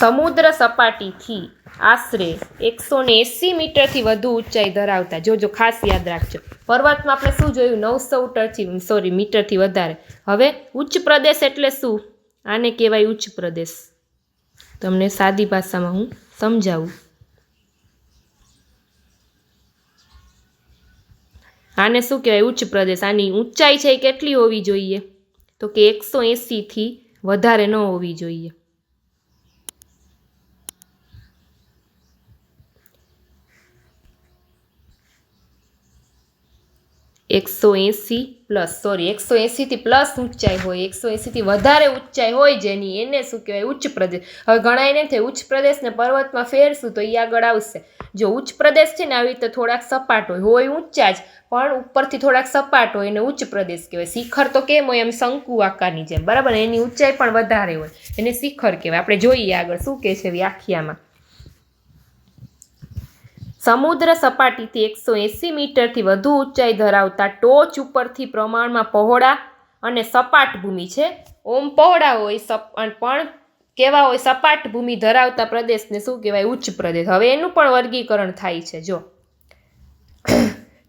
સમુદ્ર સપાટીથી આશરે 180 મીટરથી વધુ ઊંચાઈ ધરાવતા, જોજો ખાસ યાદ રાખજો. પર્વતમાં આપણે શું જોયું? 900 મીટરથી વધારે. હવે ઉચ્ચ પ્રદેશ એટલે શું? આને કહેવાય ઉચ્ચ પ્રદેશ. તમને સાદી ભાષામાં હું સમજાવું. આને શું કહેવાય? ઉચ્ચ પ્રદેશ. આની ઊંચાઈ છે કેટલી હોવી જોઈએ? તો કે 180થી વધારે ન હોવી જોઈએ. થી પ્લસ ઊંચાઈ હોય, 180થી વધારે ઊંચાઈ હોય જેની, એને શું કહેવાય? ઉચ્ચ પ્રદેશ. હવે ઘણા એને થાય ઉચ્ચ પ્રદેશ ને પર્વતમાં ફેરશું તો એ આગળ આવશે. જો ઉચ્ચ પ્રદેશ છે ને આવી રીતે થોડાક સપાટ હોય ઊંચા જ, પણ ઉપરથી થોડાક સપાટ હોય એને ઉચ્ચ પ્રદેશ કહેવાય. શિખર તો કેમ હોય? એમ શંકુ આકારની જેમ. બરાબર, એની ઊંચાઈ પણ વધારે હોય, એને શિખર કહેવાય. આપણે જોઈએ આગળ શું કહે છે વ્યાખ્યામાં. સમુદ્ર સપાટીથી 180 મીટરથી વધુ ઊંચાઈ ધરાવતા ટોચ ઉપરથી પ્રમાણમાં પહોળા અને સપાટ ભૂમિ છે. ઓમ પહોળા હોય પણ કેવા હોય? સપાટ ભૂમિ ધરાવતા પ્રદેશને શું કહેવાય? ઉચ્ચ પ્રદેશ. હવે એનું પણ વર્ગીકરણ થાય છે. જો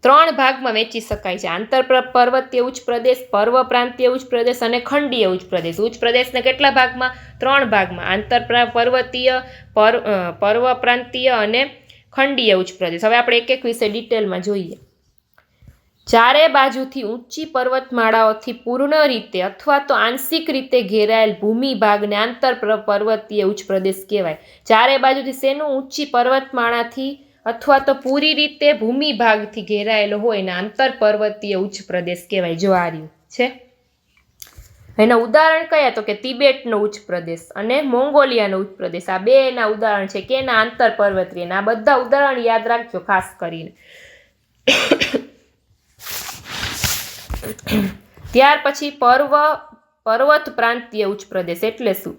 3 ભાગમાં વહેંચી શકાય છે: આંતર પર્વતીય ઉચ્ચ પ્રદેશ, પર્વ પ્રાંતીય ઉચ્ચ પ્રદેશ અને ખંડીય ઉચ્ચ પ્રદેશ. ઉચ્ચ પ્રદેશને કેટલા ભાગમાં? 3 ભાગમાં: આંતર પર્વતીય, પર્વ પ્રાંતીય અને ખંડીય ઉચ્ચ પ્રદેશ. હવે આપણે એક એક વિશે ડિટેલમાં જોઈએ. ચારે બાજુથી ઊંચી પર્વતમાળાઓથી પૂર્ણ રીતે અથવા તો આંશિક રીતે ઘેરાયેલ ભૂમિ ભાગને આંતર પર્વતીય ઉચ્ચ પ્રદેશ કહેવાય. ચારે બાજુથી શેનું? ઊંચી પર્વતમાળાથી અથવા તો પૂરી રીતે ભૂમિ ભાગથી ઘેરાયેલો હોય ને આંતર પર્વતીય ઉચ્ચ પ્રદેશ કહેવાય. જો આ રહ્યું છે. એના ઉદાહરણ કયા? તો કે તિબેટનો ઉચ્ચ પ્રદેશ અને મોંગોલિયાનો ઉચ્ચ પ્રદેશ. આ બે એના ઉદાહરણ છે કે એના આંતર પર્વતીય. આ બધા ઉદાહરણ યાદ રાખજો ખાસ કરીને. ત્યાર પછી પર્વત પ્રાંતીય ઉચ્ચ પ્રદેશ એટલે શું?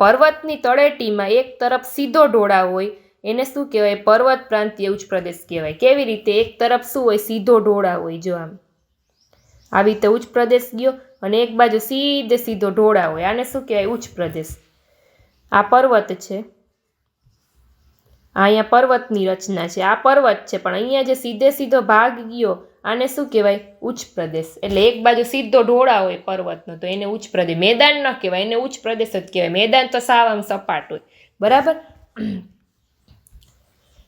પર્વતની તળેટીમાં એક તરફ સીધો ઢોળાવ હોય એને શું કહેવાય? પર્વત પ્રાંતીય ઉચ્ચ પ્રદેશ કહેવાય. કેવી રીતે? એક તરફ શું હોય? સીધો ઢોળાવ હોય. જો આમ આવી રીતે ઉચ્ચ પ્રદેશ ગયો અને એક બાજુ સીધો ઢોળાવ હોય. આને શું કહેવાય? ઉચ્ચ પ્રદેશ. આ પર્વત છે, અહીંયા પર્વતની રચના છે, આ પર્વત છે, પણ અહીંયા જે સીધો ભાગ ગયો આને શું કહેવાય? ઉચ્ચ પ્રદેશ. એટલે એક બાજુ સીધો ઢોળાવ હોય પર્વતનો તો એને ઉચ્ચ પ્રદેશ. મેદાન ન કહેવાય, એને ઉચ્ચ પ્રદેશ જ કહેવાય. મેદાન તો સાવ આમ સપાટ હોય. બરાબર.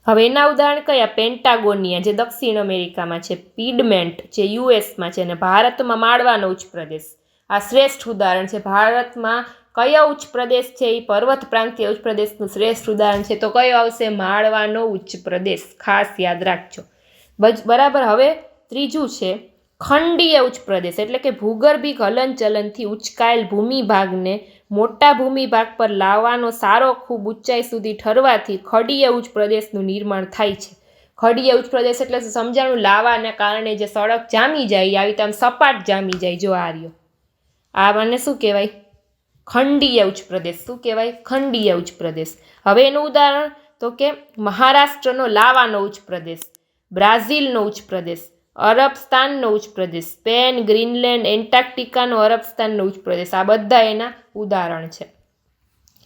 હવે એના ઉદાહરણ કયા? પેન્ટાગોનિયા જે દક્ષિણ અમેરિકામાં છે, પીડમેન્ટ જે યુએસમાં છે, અને ભારતમાં માળવાનો ઉચ્ચ પ્રદેશ. આ શ્રેષ્ઠ ઉદાહરણ છે. ભારતમાં કયો ઉચ્ચ પ્રદેશ છે? એ પર્વત પ્રાંતીય ઉચ્ચ પ્રદેશનું શ્રેષ્ઠ ઉદાહરણ છે. તો કયો આવશે? માળવાનો ઉચ્ચ પ્રદેશ. ખાસ યાદ રાખજો. બરાબર. હવે ત્રીજું છે ખંડીય ઉચ્ચ પ્રદેશ એટલે કે ભૂગર્ભિક હલનચલનથી ઉચકાયેલ ભૂમિ ભાગને મોટા ભૂમિ ભાગ પર લાવવાનો સારો ખૂબ ઊંચાઈ સુધી ઠરવાથી ખંડીય ઉચ્ચ પ્રદેશનું નિર્માણ થાય છે. ખંડીય ઉચ્ચ પ્રદેશ એટલે સમજાણું? લાવાના કારણે જે સડક જામી જાય આવી રીતે આમ સપાટ જામી જાય. જો આ રહ્યો, આ મને શું કહેવાય? ખંડીય ઉચ્ચ પ્રદેશ. શું કહેવાય? ખંડીય ઉચ્ચ પ્રદેશ. હવે એનું ઉદાહરણ તો કે મહારાષ્ટ્રનો લાવાનો ઉચ્ચ પ્રદેશ, બ્રાઝિલનો ઉચ્ચ પ્રદેશ, અરબસ્તાનનો ઉચ્ચ પ્રદેશ, સ્પેન, ગ્રીનલેન્ડ, એન્ટાર્કટિકાનો અરબસ્તાનનો ઉચ્ચ પ્રદેશ. આ બધા એના ઉદાહરણ છે.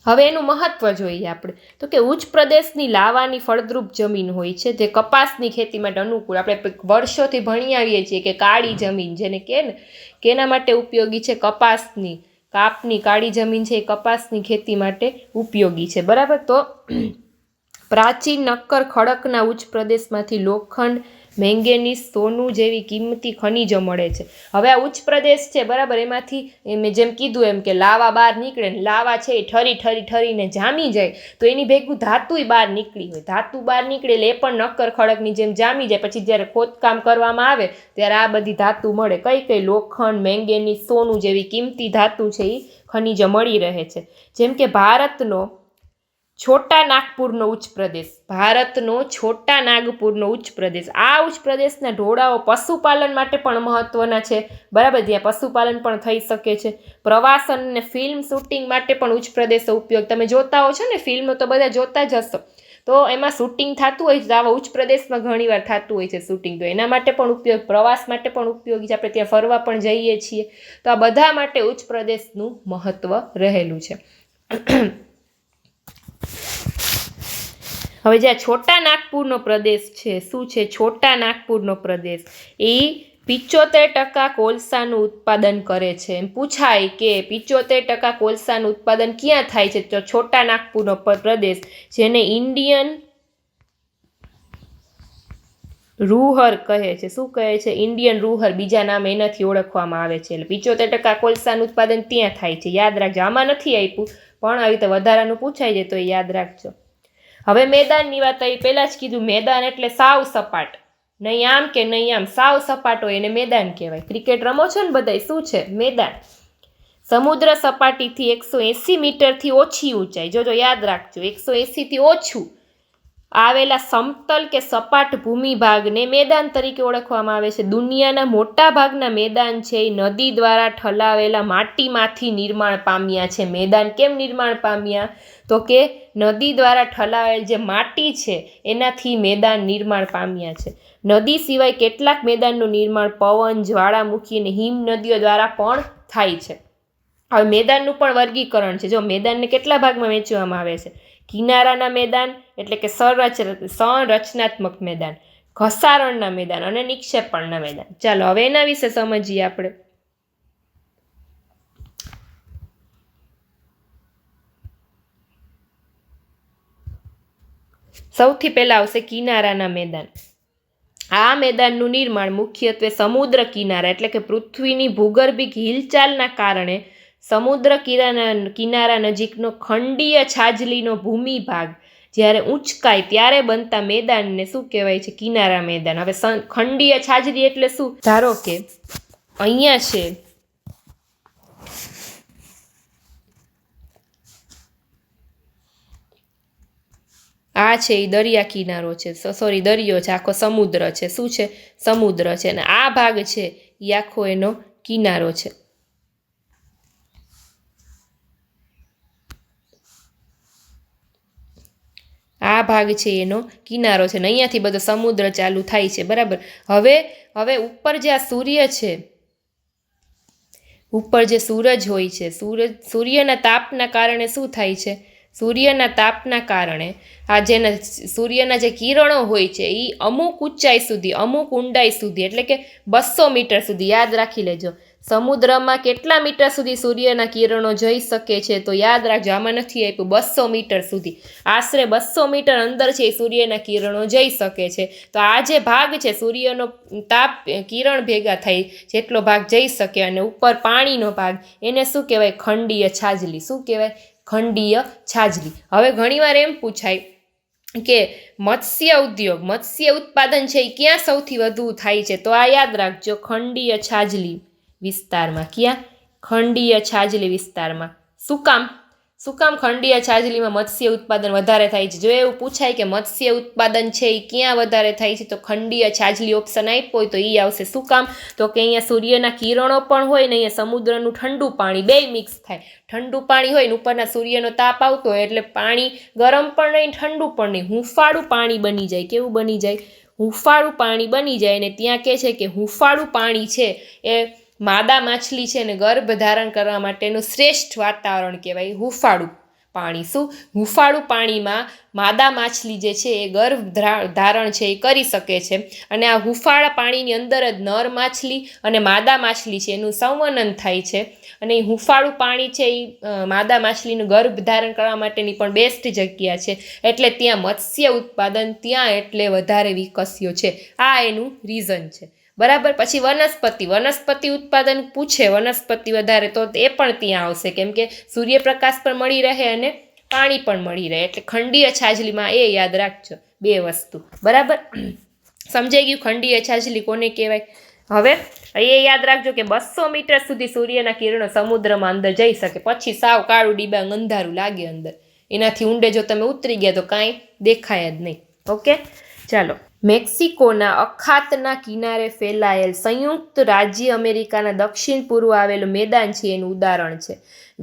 હવે એનું મહત્વ જોઈએ આપણે તો કે ઉચ્ચ પ્રદેશની લાવાની ફળદ્રુપ જમીન હોય છે જે કપાસની ખેતી માટે અનુકૂળ. આપણે વર્ષોથી ભણી આવીએ છીએ કે કાળી જમીન જેને કહે ને કે એના માટે ઉપયોગી છે. કાપની કાળી જમીન છે એ કપાસની ખેતી માટે ઉપયોગી છે. બરાબર. તો પ્રાચીન નક્કર ખડકના ઉચ્ચ પ્રદેશમાંથી લોખંડ, મેંગેનીઝ, સોનું જેવી કિંમતી ખનિજો મળે છે. હવે આ ઉચ્ચ પ્રદેશ છે, બરાબર, એમાંથી મેં જેમ કીધું એમ કે લાવા બહાર નીકળે ને લાવા છે એ ઠરીને જામી જાય તો એની ભેગું ધાતુય બહાર નીકળી હોય. ધાતુ બહાર નીકળે એટલે એ પણ નક્કર ખડકની જેમ જામી જાય. પછી જ્યારે ખોદકામ કરવામાં આવે ત્યારે આ બધી ધાતુ મળે. કઈ લોખંડ, મેંગેનીઝ, સોનું જેવી કિંમતી ધાતુ છે એ ખનિજો મળી રહે છે. જેમ કે ભારતનો છોટા નાગપુરનો ઉચ્ચ પ્રદેશ, ઉચ્ચ પ્રદેશ. આ ઉચ્ચ પ્રદેશના ઢોળાવો પશુપાલન માટે પણ મહત્વના છે. બરાબર. જ્યાં પશુપાલન પણ થઈ શકે છે. પ્રવાસન અને ફિલ્મ શૂટિંગ માટે પણ ઉચ્ચ પ્રદેશનો ઉપયોગ. તમે જોતા હો છો ને, ફિલ્મ તો બધા જોતા જ હશો, તો એમાં શૂટિંગ થતું હોય છે. આવા ઉચ્ચ પ્રદેશમાં ઘણીવાર થતું હોય છે શૂટિંગ. તો એના માટે પણ ઉપયોગ, પ્રવાસ માટે પણ ઉપયોગી છે. આપણે ત્યાં ફરવા પણ જઈએ છીએ. તો આ બધા માટે ઉચ્ચ પ્રદેશનું મહત્વ રહેલું છે. હવે જ્યાં છોટા નાગપુરનો પ્રદેશ છે, શું છે? છોટા નાગપુરનો પ્રદેશ એ 75% કોલસાનું ઉત્પાદન કરે છે. એમ પૂછાય કે 75% કોલસાનું ઉત્પાદન ક્યાં થાય છે? તો છોટા નાગપુરનો પ્રદેશ, જેને ઇન્ડિયન રૂહર કહે છે. શું કહે છે? ઇન્ડિયન રૂહર બીજા નામ એનાથી ઓળખવામાં આવે છે. એટલે 75% કોલસાનું ઉત્પાદન ત્યાં થાય છે. યાદ રાખજો. આમાં નથી આપ્યું પણ આવી રીતે વધારાનું પૂછાય છે તો એ યાદ રાખજો. હવે મેદાનની વાત આવી. પહેલાં જ કીધું મેદાન એટલે સાવ સપાટ, નહીં આમ કે નહીં આમ, સાવ સપાટ હોય એને મેદાન કહેવાય. ક્રિકેટ રમો છો ને બધાય, શું છે? મેદાન. સમુદ્ર સપાટીથી 180 મીટરથી ઓછી ઊંચાઈ, જોજો યાદ રાખજો, 180થી ઓછું આવેલા સમતલ કે સપાટ ભૂમિ ભાગને મેદાન તરીકે ઓળખવામાં આવે છે. દુનિયાના મોટા ભાગના મેદાન છે એ નદી દ્વારા ઠલાવેલા માટીમાંથી નિર્માણ પામ્યા છે. મેદાન કેમ નિર્માણ પામ્યા? તો કે નદી દ્વારા ઠલાવેલ જે માટી છે એનાથી મેદાન નિર્માણ પામ્યા છે. નદી સિવાય કેટલાક મેદાનનું નિર્માણ પવન, જ્વાળામુખી અને હિમ નદીઓ દ્વારા પણ થાય છે. હવે મેદાનનું પણ વર્ગીકરણ છે. જો મેદાનને કેટલા ભાગમાં વહેંચવામાં આવે છે? કિનારાના મેદાન એટલે કે સંરચનાત્મક મેદાન, ઘસારણના મેદાન અને નિક્ષેપણના મેદાન. ચાલો હવે એના વિશે સમજીએ આપણે. સૌથી પહેલા આવશે કિનારાના મેદાન. આ મેદાનનું નિર્માણ મુખ્યત્વે સમુદ્ર કિનારા એટલે કે પૃથ્વીની ભૂગર્ભિક હિલચાલના કારણે સમુદ્ર કિનારા નજીકનો ખંડીય છાજલીનો ભૂમિભાગ જ્યારે ઊંચકાય ત્યારે બનતા મેદાનને શું કહેવાય છે? કિનારા મેદાન. હવે ખંડીય છાજલી એટલે શું? ધારો કે અહીંયા છે આ છે એ દરિયા કિનારો છે, સોરી દરિયો છે, આખો સમુદ્ર છે. શું છે? સમુદ્ર છે. અને આ ભાગ છે એ આખો એનો કિનારો છે. આ ભાગ છે એનો કિનારો છે ને અહીંયાથી બધો સમુદ્ર ચાલુ થાય છે. બરાબર. હવે ઉપર જે આ સૂર્ય છે, ઉપર જે સૂરજ હોય છે, સૂર્યના તાપના કારણે શું થાય છે? સૂર્યના તાપના કારણે આ જેના સૂર્યના જે કિરણો હોય છે એ અમુક ઊંચાઈ સુધી, અમુક ઊંડાઈ સુધી એટલે કે 200 મીટર સુધી, યાદ રાખી લેજો. સમુદ્રમાં કેટલા મીટર સુધી સૂર્યના કિરણો જઈ શકે છે? તો યાદ રાખજો, આમાં નથી આપ્યું, 200 મીટર સુધી. આશરે 200 મીટર અંદર છે એ સૂર્યના કિરણો જઈ શકે છે. તો આ જે ભાગ છે સૂર્યનો તાપ કિરણ ભેગા થઈ જેટલો ભાગ જઈ શકે અને ઉપર પાણીનો ભાગ એને શું કહેવાય? ખંડીય છાજલી. શું કહેવાય? ખંડીય છાજલી. હવે ઘણીવાર એમ પૂછાય કે મત્સ્ય ઉદ્યોગ, મત્સ્ય ઉત્પાદન છે એ ક્યાં સૌથી વધુ થાય છે? તો આ યાદ રાખજો, ખંડીય છાજલી વિસ્તારમાં. ક્યાં? ખંડીય છાજલી વિસ્તારમાં. શું કામ ખંડીય છાજલીમાં મત્સ્ય ઉત્પાદન વધારે થાય છે? જો એવું પૂછાય કે મત્સ્ય ઉત્પાદન છે એ ક્યાં વધારે થાય છે તો ખંડીય છાજલી ઓપ્શન આપ્યો હોય તો એ આવશે. શું કામ? તો કે અહીંયા સૂર્યના કિરણો પણ હોય ને અહીંયા સમુદ્રનું ઠંડુ પાણી બે મિક્સ થાય. ઠંડુ પાણી હોય ને ઉપરના સૂર્યનો તાપ આવતો હોય એટલે પાણી ગરમ પણ નહીં, ઠંડુ પણ નહીં, હુંફાળું પાણી બની જાય. કેવું બની જાય? હુંફાળું પાણી બની જાય. અને ત્યાં કહે છે કે હુંફાળું પાણી છે એ માદા માછલી છે ને ગર્ભ ધારણ કરવા માટેનું શ્રેષ્ઠ વાતાવરણ કહેવાય હુંફાળું પાણી. શું? હુંફાળું પાણીમાં માદા માછલી જે છે એ ગર્ભ ધારણ છે એ કરી શકે છે. અને આ હુંફાળા પાણીની અંદર જ નર માછલી અને માદા માછલી છે એનું સંવનન થાય છે. અને એ હુંફાળું પાણી છે એ માદા માછલીનું ગર્ભ ધારણ કરવા માટેની પણ બેસ્ટ જગ્યા છે. એટલે ત્યાં મત્સ્ય ઉત્પાદન ત્યાં એટલે વધારે વિકસ્યો છે. આ એનું રીઝન છે. બરાબર. પછી વનસ્પતિ ઉત્પાદન પૂછે, વનસ્પતિ વધારે તો એ પણ ત્યાં આવશે કેમ કે સૂર્યપ્રકાશ પણ મળી રહે અને પાણી પણ મળી રહે. એટલે ખંડીય છાજલીમાં એ યાદ રાખજો, બે વસ્તુ. બરાબર. સમજાઈ ગયું ખંડીય છાજલી કોને કહેવાય? હવે એ યાદ રાખજો કે 200 મીટર સુધી સૂર્યના કિરણો સમુદ્રમાં અંદર જઈ શકે, પછી સાવ કાળું ડિબાંગ અંધારું લાગે અંદર. એનાથી ઊંડે જો તમે ઉતરી ગયા તો કાંઈ દેખાય જ નહીં. ઓકે, ચાલો. મેક્સિકોના અખાતના કિનારે ફેલાયેલ સંયુક્ત રાજ્ય અમેરિકાના દક્ષિણ પૂર્વ આવેલું મેદાન છે એનું ઉદાહરણ છે.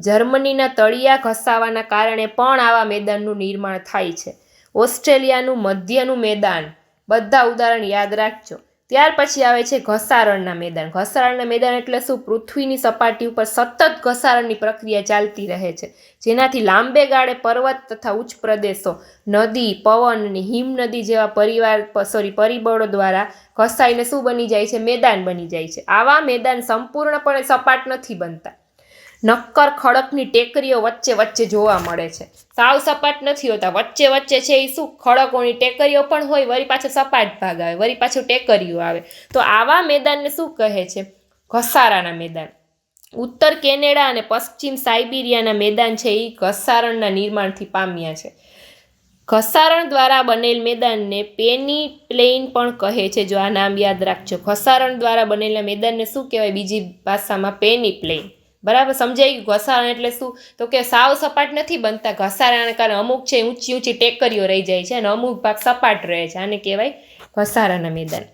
જર્મનીના તળિયા ઘસાવાના કારણે પણ આવા મેદાનનું નિર્માણ થાય છે. ઓસ્ટ્રેલિયાનું મધ્યનું મેદાન, બધા ઉદાહરણ યાદ રાખજો. ત્યાર પછી આવે છે ઘસારણના મેદાન. ઘસારણના મેદાન એટલે શું? પૃથ્વીની સપાટી ઉપર સતત ઘસારણની પ્રક્રિયા ચાલતી રહે છે જેનાથી લાંબે ગાળે પર્વત તથા ઉચ્ચ પ્રદેશો, નદી, પવન અને હિમનદી જેવા પરિબળો દ્વારા ઘસાઈને શું બની જાય છે? મેદાન બની જાય છે. આવા મેદાન સંપૂર્ણપણે સપાટ નથી બનતા. નક્કર ખડકની ટેકરીઓ વચ્ચે વચ્ચે જોવા મળે છે. સાવ સપાટ નથી હોતા, વચ્ચે વચ્ચે છે એ શું? ખડકોની ટેકરીઓ પણ હોય, વળી પાછો સપાટ ભાગ આવે, વળી પાછું ટેકરીઓ આવે. તો આવા મેદાનને શું કહે છે? ઘસારાના મેદાન. ઉત્તર કેનેડા અને પશ્ચિમ સાઇબિરિયાના મેદાન છે એ ઘસારણના નિર્માણથી પામ્યા છે. ઘસારણ દ્વારા બનેલ મેદાનને પેની પ્લેન પણ કહે છે. જો આ નામ યાદ રાખજો. ઘસારણ દ્વારા બનેલા મેદાનને શું કહેવાય બીજી ભાષામાં? Penny plane. બરાબર. સમજાઈ ગયું? ઘસારણ એટલે શું? તો કે સાવ સપાટ નથી બનતા. ઘસારાના કારણે અમુક છે ઊંચી ઊંચી ટેકરીઓ રહી જાય છે અને અમુક ભાગ સપાટ રહે છે. આને કહેવાય ઘસારાના મેદાન.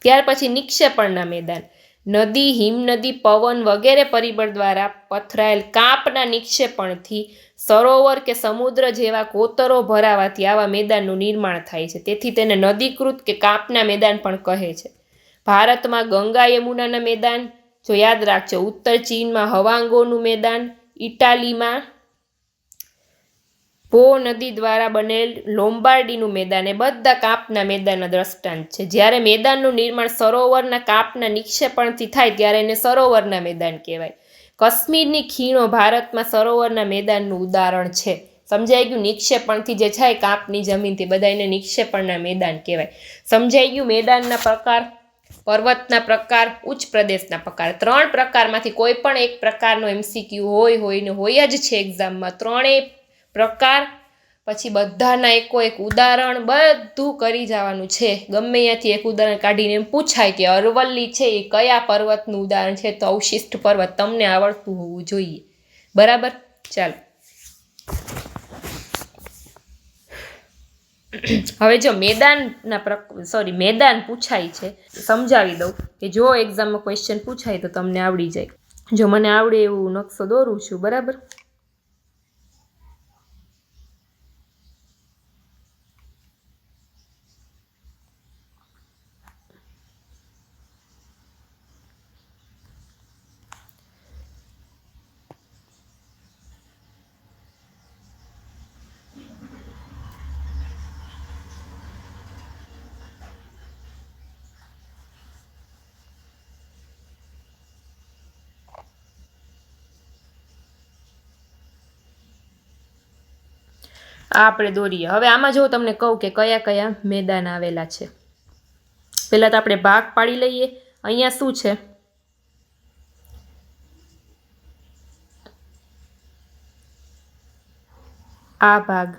ત્યાર પછી નિક્ષેપણના મેદાન. નદી, હિમનદી, પવન વગેરે પરિબળ દ્વારા પથરાયેલ કાંપના નિક્ષેપણથી સરોવર કે સમુદ્ર જેવા કોતરો ભરાવાથી આવા મેદાનનું નિર્માણ થાય છે. તેથી તેને નદીકૃત કે કાંપના મેદાન પણ કહે છે. ભારતમાં ગંગા યમુનાના મેદાન, જો યાદ રાખજો, ઉત્તર ચીનમાં હવાંગોનું મેદાન, ઇટાલીમાં પો નદી દ્વારા બનેલ લોમ્બાર્ડીનું મેદાન, એ બધા કાપના મેદાનના દ્રષ્ટાંત છે. જ્યારે મેદાનનું નિર્માણ સરોવરના કાપના નિક્ષેપણથી થાય ત્યારે એને સરોવરના મેદાન કહેવાય. કાશ્મીરની ખીણો ભારતમાં સરોવરના મેદાનનું ઉદાહરણ છે. સમજાઈ ગયું? નિક્ષેપણથી જે છે કાપની જમીનથી બધા એને નિક્ષેપણના મેદાન કહેવાય. સમજાઈ ગયું? મેદાનના પ્રકાર, પર્વતના પ્રકાર, ઉચ્ચ પ્રદેશના પ્રકાર, 3 પ્રકારમાંથી કોઈ પણ એક પ્રકારનો MCQ હોય જ છે એક્ઝામમાં. 3 પ્રકાર પછી બધાના એક ઉદાહરણ બધું કરી જવાનું છે. ગમે ત્યાંથી એક ઉદાહરણ કાઢીને એમ પૂછાય કે અરવલ્લી છે એ કયા પર્વતનું ઉદાહરણ છે, તો અવશિષ્ટ પર્વત તમને આવડતું હોવું જોઈએ. બરાબર? ચાલો હવે જો મેદાન પૂછાય છે, સમજાવી દઉં કે જો એક્ઝામમાં ક્વેશ્ચન પૂછાય તો તમને આવડી જાય. જો મને આવડે એવું નકશો દોરું છું. બરાબર? આ આપણે દોરીએ. હવે આમાં જો તમને કહું કે કયા કયા મેદાન આવેલા છે. પહેલાં તો આપણે ભાગ પાડી લઈએ. અહીંયા શું છે? આ ભાગ,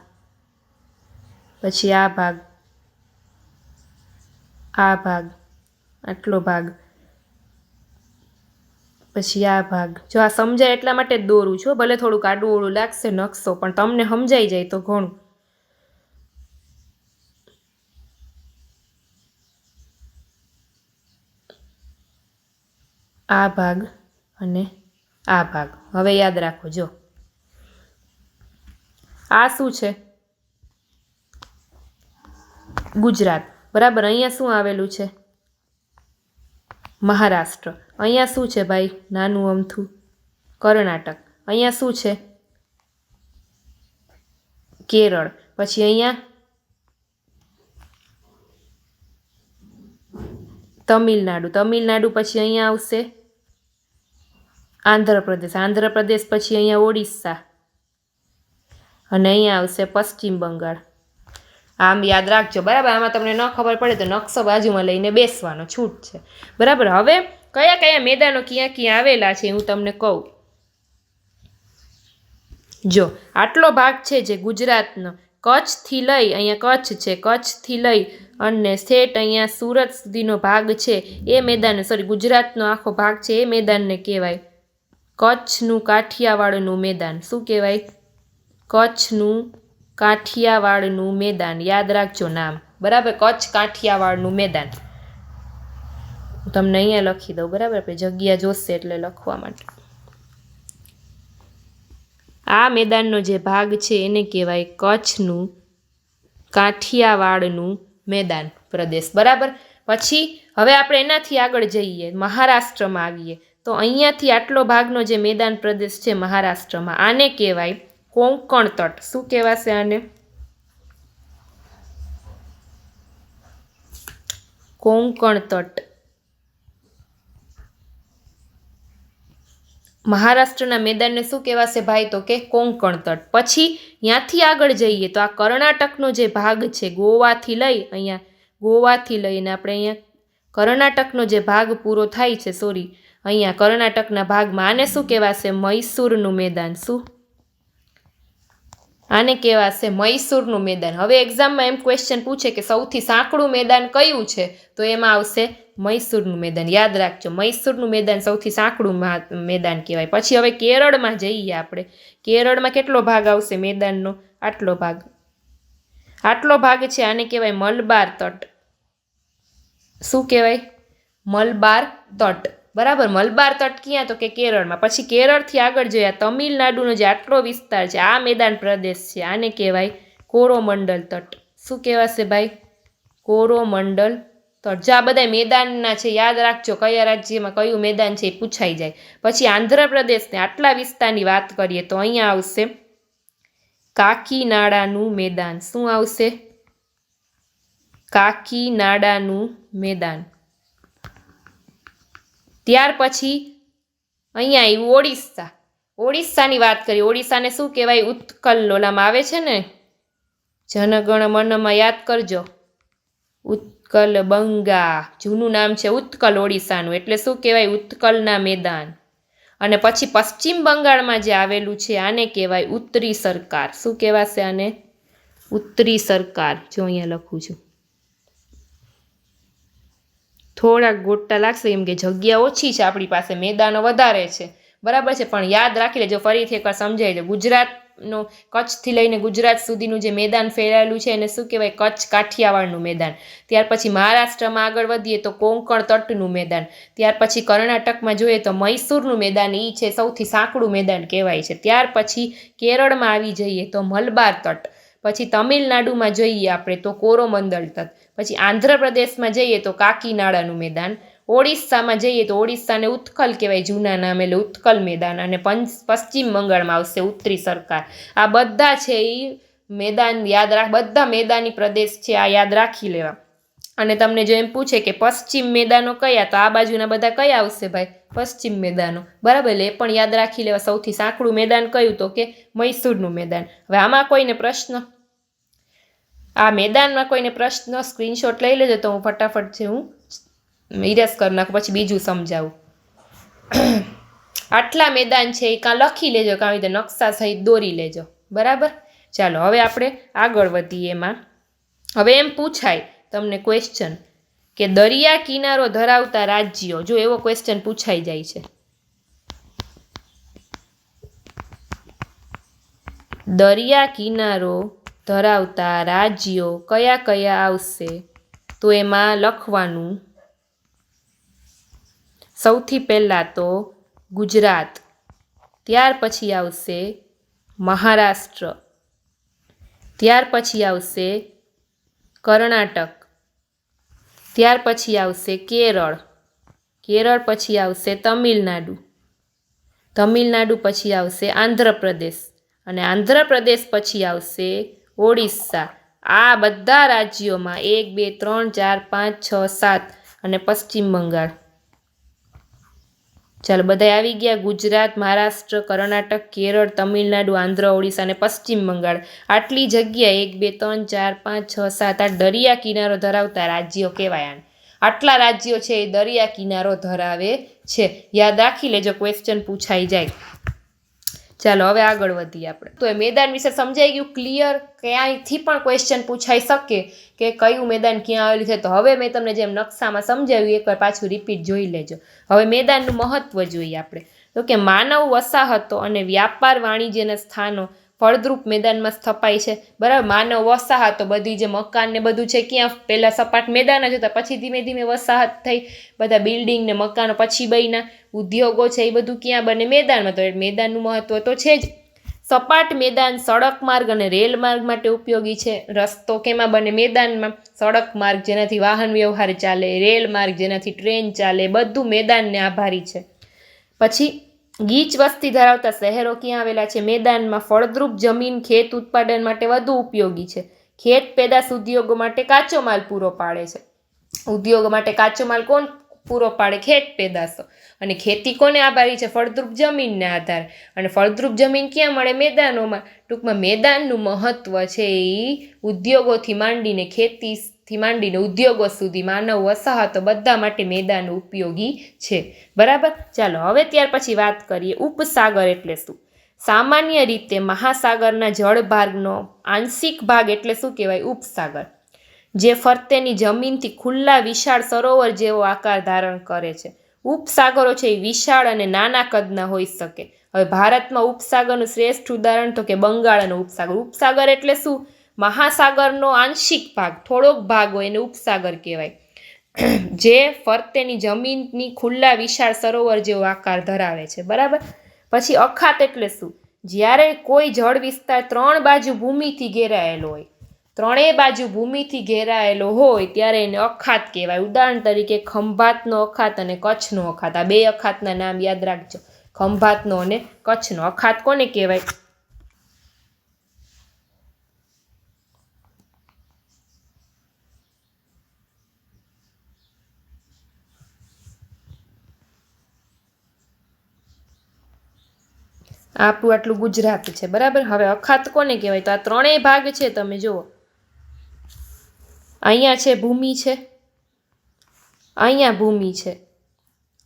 પછી આ ભાગ, આટલો ભાગ, પછી આ ભાગ. જો આ સમજાય એટલા માટે જ દોરું છું. ભલે થોડુંક આડું ઓળું લાગશે નકશો, પણ તમને સમજાઈ જાય તો ઘણું. આ ભાગ અને આ ભાગ. હવે યાદ રાખો, જો આ શું છે? ગુજરાત. બરાબર? અહીંયા શું આવેલું છે? મહારાષ્ટ્ર. અહીંયા શું છે ભાઈ? નાનું અમથું કર્ણાટક. અહીંયા શું છે? કેરળ. પછી અહીંયા તમિલનાડુ. પછી અહીંયા આવશે આંધ્રપ્રદેશ. પછી અહીંયા ઓડિશા, અને અહીંયા આવશે પશ્ચિમ બંગાળ. આમ યાદ રાખજો. બરાબર? આમાં તમને ન ખબર પડે તો નકશો બાજુમાં લઈને બેસવાનો, છૂટ છે. બરાબર? હવે કયા કયા મેદાનો ક્યાં આવેલા છે હું તમને કહું. જો આટલો ભાગ છે જે ગુજરાતનો, કચ્છથી લઈ, અહીંયા કચ્છ છે, કચ્છથી લઈ અને સેટ અહીંયા સુરત સુધીનો ભાગ છે એ મેદાન, ગુજરાતનો આખો ભાગ છે એ મેદાનને કહેવાય કચ્છનું કાઠિયાવાડનું મેદાન. શું કહેવાય? કચ્છનું કાઠિયાવાડનું મેદાન. યાદ રાખજો નામ. બરાબર? કચ્છ કાઠિયાવાડનું મેદાન. તમને અહીંયા લખી દઉં. બરાબર? આપણે જગ્યા જોશે એટલે લખવા માટે. આ મેદાનનો જે ભાગ છે એને કહેવાય કચ્છનું કાઠિયાવાડનું મેદાન પ્રદેશ. બરાબર? પછી હવે આપણે એનાથી આગળ જઈએ, મહારાષ્ટ્રમાં આવીએ તો અહીંયાથી આટલો ભાગનો જે મેદાન પ્રદેશ છે મહારાષ્ટ્રમાં, આને કહેવાય કોંકણ તટ. શું કહેવાશે આને? કોંકણ તટ. મહારાષ્ટ્રના મેદાનને શું કહેવાશે ભાઈ? તો કે કોંકણ તટ. પછી ત્યાંથી આગળ જઈએ તો આ કર્ણાટકનો જે ભાગ છે, ગોવાથી લઈને આપણે અહીંયા કર્ણાટકનો જે ભાગ પૂરો થાય છે, અહીંયા કર્ણાટકના ભાગમાં આને શું કહેવાશે? મૈસૂરનું મેદાન. શું આને કહેવાશે? મૈસૂરનું મેદાન. હવે એક્ઝામમાં એમ ક્વેશ્ચન પૂછે કે સૌથી સાંકડું મેદાન કયું છે, તો એમાં આવશે મૈસૂરનું મેદાન. યાદ રાખજો, મૈસૂરનું મેદાન સૌથી સાંકડું મેદાન કહેવાય. પછી હવે કેરળમાં જઈએ આપણે. કેરળમાં કેટલો ભાગ આવશે મેદાનનો? આટલો ભાગ છે, આને કહેવાય મલબાર તટ. શું કહેવાય? મલબાર તટ. બરાબર? મલબાર તટ ક્યાં? તો કે કેરળમાં. પછી કેરળથી આગળ જોઈએ, તમિલનાડુનો જે આટલો વિસ્તાર છે આ મેદાન પ્રદેશ છે, આને કહેવાય કોરોમંડલ તટ. શું કહેવાશે ભાઈ? કોરોમંડલ તો આ બધા મેદાનના છે, યાદ રાખજો કયા રાજ્યમાં કયું મેદાન છે એ પૂછાઈ જાય. પછી આંધ્રપ્રદેશને આટલા વિસ્તારની વાત કરીએ તો અહીંયા આવશે કાકીનાડાનું મેદાન. શું આવશે? કાકીનાડાનું મેદાન. ત્યાર પછી અહીંયા આવ્યું ઓડિશા. ઓડિશાની વાત કરીએ. ઓડિશાને શું કહેવાય? ઉત્કલ. ઓલામાં આવે છે ને જનગણ મનમાં, યાદ કરજો. ઉત્કલ બંગા, જૂનું નામ છે ઉત્કલ ઓડિશાનું, એટલે શું કહેવાય? ઉત્કલના મેદાન. અને પછી પશ્ચિમ બંગાળમાં જે આવેલું છે આને કહેવાય ઉત્તરી સરકાર. શું કહેવાશે આને? ઉત્તરી સરકાર. જો અહીંયા લખું છું. થોડાક ગોટા લાગશે એમ કે જગ્યા ઓછી છે આપણી પાસે, મેદાનો વધારે છે, બરાબર છે, પણ યાદ રાખી લેજો, ફરીથી એકવાર સમજાવી દો. ગુજરાતનો કચ્છથી લઈને ગુજરાત સુધીનું જે મેદાન ફેલાયેલું છે એને શું કહેવાય? કચ્છ કાઠિયાવાડનું મેદાન. ત્યાર પછી મહારાષ્ટ્રમાં આગળ વધીએ તો કોંકણ તટનું મેદાન. ત્યાર પછી કર્ણાટકમાં જોઈએ તો મૈસૂરનું મેદાન, એ છે સૌથી સાંકડું મેદાન કહેવાય છે. ત્યાર પછી કેરળમાં આવી જઈએ તો મલબાર તટ. પછી તમિલનાડુમાં જોઈએ આપણે તો કોરોમંડલ તટ. પછી આંધ્રપ્રદેશમાં જઈએ તો કાકીનાડાનું મેદાન. ઓડિશામાં જઈએ તો ઓડિશાને ઉત્કલ કહેવાય જૂના નામ, એટલે ઉત્કલ મેદાન. અને પશ્ચિમ બંગાળમાં આવશે ઉત્તરી સરકાર. આ બધા છે એ મેદાન યાદ રાખ, બધા મેદાની પ્રદેશ છે, આ યાદ રાખી લેવા. અને તમને જો એમ પૂછે કે પશ્ચિમ મેદાનો કયા, તો આ બાજુના બધા કયા આવશે ભાઈ? પશ્ચિમ મેદાનો, બરાબર. એટલે એ પણ યાદ રાખી લેવા. સૌથી સાંકડું મેદાન કયું? તો કે મૈસૂરનું મેદાન. હવે આમાં કોઈને પ્રશ્ન, આ મેદાનમાં કોઈને પ્રશ્ન, સ્ક્રીનશોટ લઈ લેજો તો હું ફટાફટ છે હું ઇરેઝ કરી નાખું, પછી બીજું સમજાવું. આટલા મેદાન છે એ કાં લખી લેજો, કાં રીતે નકશા સહિત દોરી લેજો, બરાબર. ચાલો હવે આપણે આગળ વધીએ. એમાં હવે એમ પૂછાય તમને ક્વેશ્ચન કે દરિયા કિનારો ધરાવતા રાજ્યો, જો એવો ક્વેશ્ચન પૂછાઈ જાય છે. દરિયા કિનારો ધરાવતા રાજ્યો કયા કયા આવશે? તો એમાં લખવાનું સૌથી પહેલાં તો ગુજરાત, ત્યાર પછી આવશે મહારાષ્ટ્ર, ત્યાર પછી આવશે કર્ણાટક, ત્યાર પછી આવશે કેરળ, કેરળ પછી આવશે તમિલનાડુ, તમિલનાડુ પછી આવશે આંધ્રપ્રદેશ, અને આંધ્રપ્રદેશ પછી આવશે ઓડિશા. આ બધા રાજ્યોમાં 1 2 3 4 5 6 7 અને પશ્ચિમ બંગાળ. ચાલો બધા આવી ગયા. ગુજરાત, મહારાષ્ટ્ર, કર્ણાટક, કેરળ, તમિલનાડુ, આંધ્ર, ઓડિશા અને પશ્ચિમ બંગાળ. આટલી જગ્યા 1 2 3 4 5 6 7 8 દરિયા કિનારો ધરાવતા રાજ્યો કહેવાય. આટલા રાજ્યો છે એ દરિયા કિનારો ધરાવે છે. યાદ રાખી લેજો, ક્વેશ્ચન પૂછાઈ જાય. ચાલો હવે આગળ વધીએ આપણે. તો એ મેદાન વિશે સમજાઈ ગયું, ક્લિયર? ક્યાંયથી પણ ક્વેશ્ચન પૂછાઈ શકે કે કયું મેદાન ક્યાં આવેલું છે. તો હવે મેં તમને જેમ નકશામાં સમજાવ્યું એકવાર પાછું રિપીટ જોઈ લેજો. હવે મેદાનનું મહત્વ જોઈએ આપણે. તો કે માનવ વસાહતો અને વ્યાપાર વાણિજ્યના સ્થાનો ફળદ્રુપ મેદાનમાં સ્થપાય છે, બરાબર. માનવ વસાહતો બધી જે મકાન ને બધું છે ક્યાં? પહેલાં સપાટ મેદાન જ હતા, પછી ધીમે ધીમે વસાહત થઈ, બધા બિલ્ડિંગ ને મકાનો પછી બન્યા, ઉદ્યોગો છે એ બધું ક્યાં બને? મેદાનમાં. તો મેદાનનું મહત્વ તો છે જ. સપાટ મેદાન સડક માર્ગ અને રેલ માર્ગ માટે ઉપયોગી છે. રસ્તો કેમાં બને? મેદાનમાં. સડક માર્ગ જેનાથી વાહન વ્યવહાર ચાલે, રેલ માર્ગ જેનાથી ટ્રેન ચાલે, બધું મેદાનને આભારી છે. પછી ગીચ વસ્તી ધરાવતા શહેરો ક્યાં આવેલા છે? મેદાનમાં. ફળદ્રુપ જમીન ખેત ઉત્પાદન માટે વધુ ઉપયોગી છે. ખેત પેદાશ ઉદ્યોગો માટે કાચો માલ પૂરો પાડે છે. ઉદ્યોગો માટે કાચો માલ કોણ પૂરો પાડે? ખેત પેદાશો. અને ખેતી કોને આભારી છે? ફળદ્રુપ જમીનને આધારે. અને ફળદ્રુપ જમીન ક્યાં મળે? મેદાનોમાં. ટૂંકમાં મેદાનનું મહત્વ છે એ ઉદ્યોગોથી માંડીને ખેતીથી માંડીને ઉદ્યોગો સુધી માનવ વસાહતો બધા માટે મેદાન ઉપયોગી છે, બરાબર. ચાલો હવે ત્યાર પછી વાત કરીએ ઉપસાગર એટલે શું. સામાન્ય રીતે મહાસાગરના જળભાગનો આંશિક ભાગ એટલે શું કહેવાય? ઉપસાગર, જે ફરતેની જમીનથી ખુલ્લા વિશાળ સરોવર જેવો આકાર ધારણ કરે છે. ઉપસાગરો છે એ વિશાળ અને નાના કદના હોઈ શકે. હવે ભારતમાં ઉપસાગરનું શ્રેષ્ઠ ઉદાહરણ તો કે બંગાળનો ઉપસાગર. ઉપસાગર એટલે શું? મહાસાગરનો આંશિક ભાગ, થોડોક ભાગ હોય એને ઉપસાગર કહેવાય, જે ફરતેની જમીનની ખુલ્લા વિશાળ સરોવર જેવો આકાર ધરાવે છે, બરાબર. પછી અખાત એટલે શું? જ્યારે કોઈ જળ વિસ્તાર 3 બાજુ ભૂમિથી ઘેરાયેલો હોય ત્રણેય બાજુ ભૂમિથી ઘેરાયેલો હોય ત્યારે એને અખાત કહેવાય. ઉદાહરણ તરીકે ખંભાતનો અખાત અને કચ્છનો અખાત. આ બે અખાતના નામ યાદ રાખજો, ખંભાતનો અને કચ્છનો. અખાત કોને કહેવાય? આપણું આટલું ગુજરાત છે, બરાબર. હવે અખાત કોને કહેવાય? તો આ ત્રણેય ભાગ છે, તમે જુઓ, અહીંયા છે ભૂમિ છે, અહીંયા ભૂમિ છે,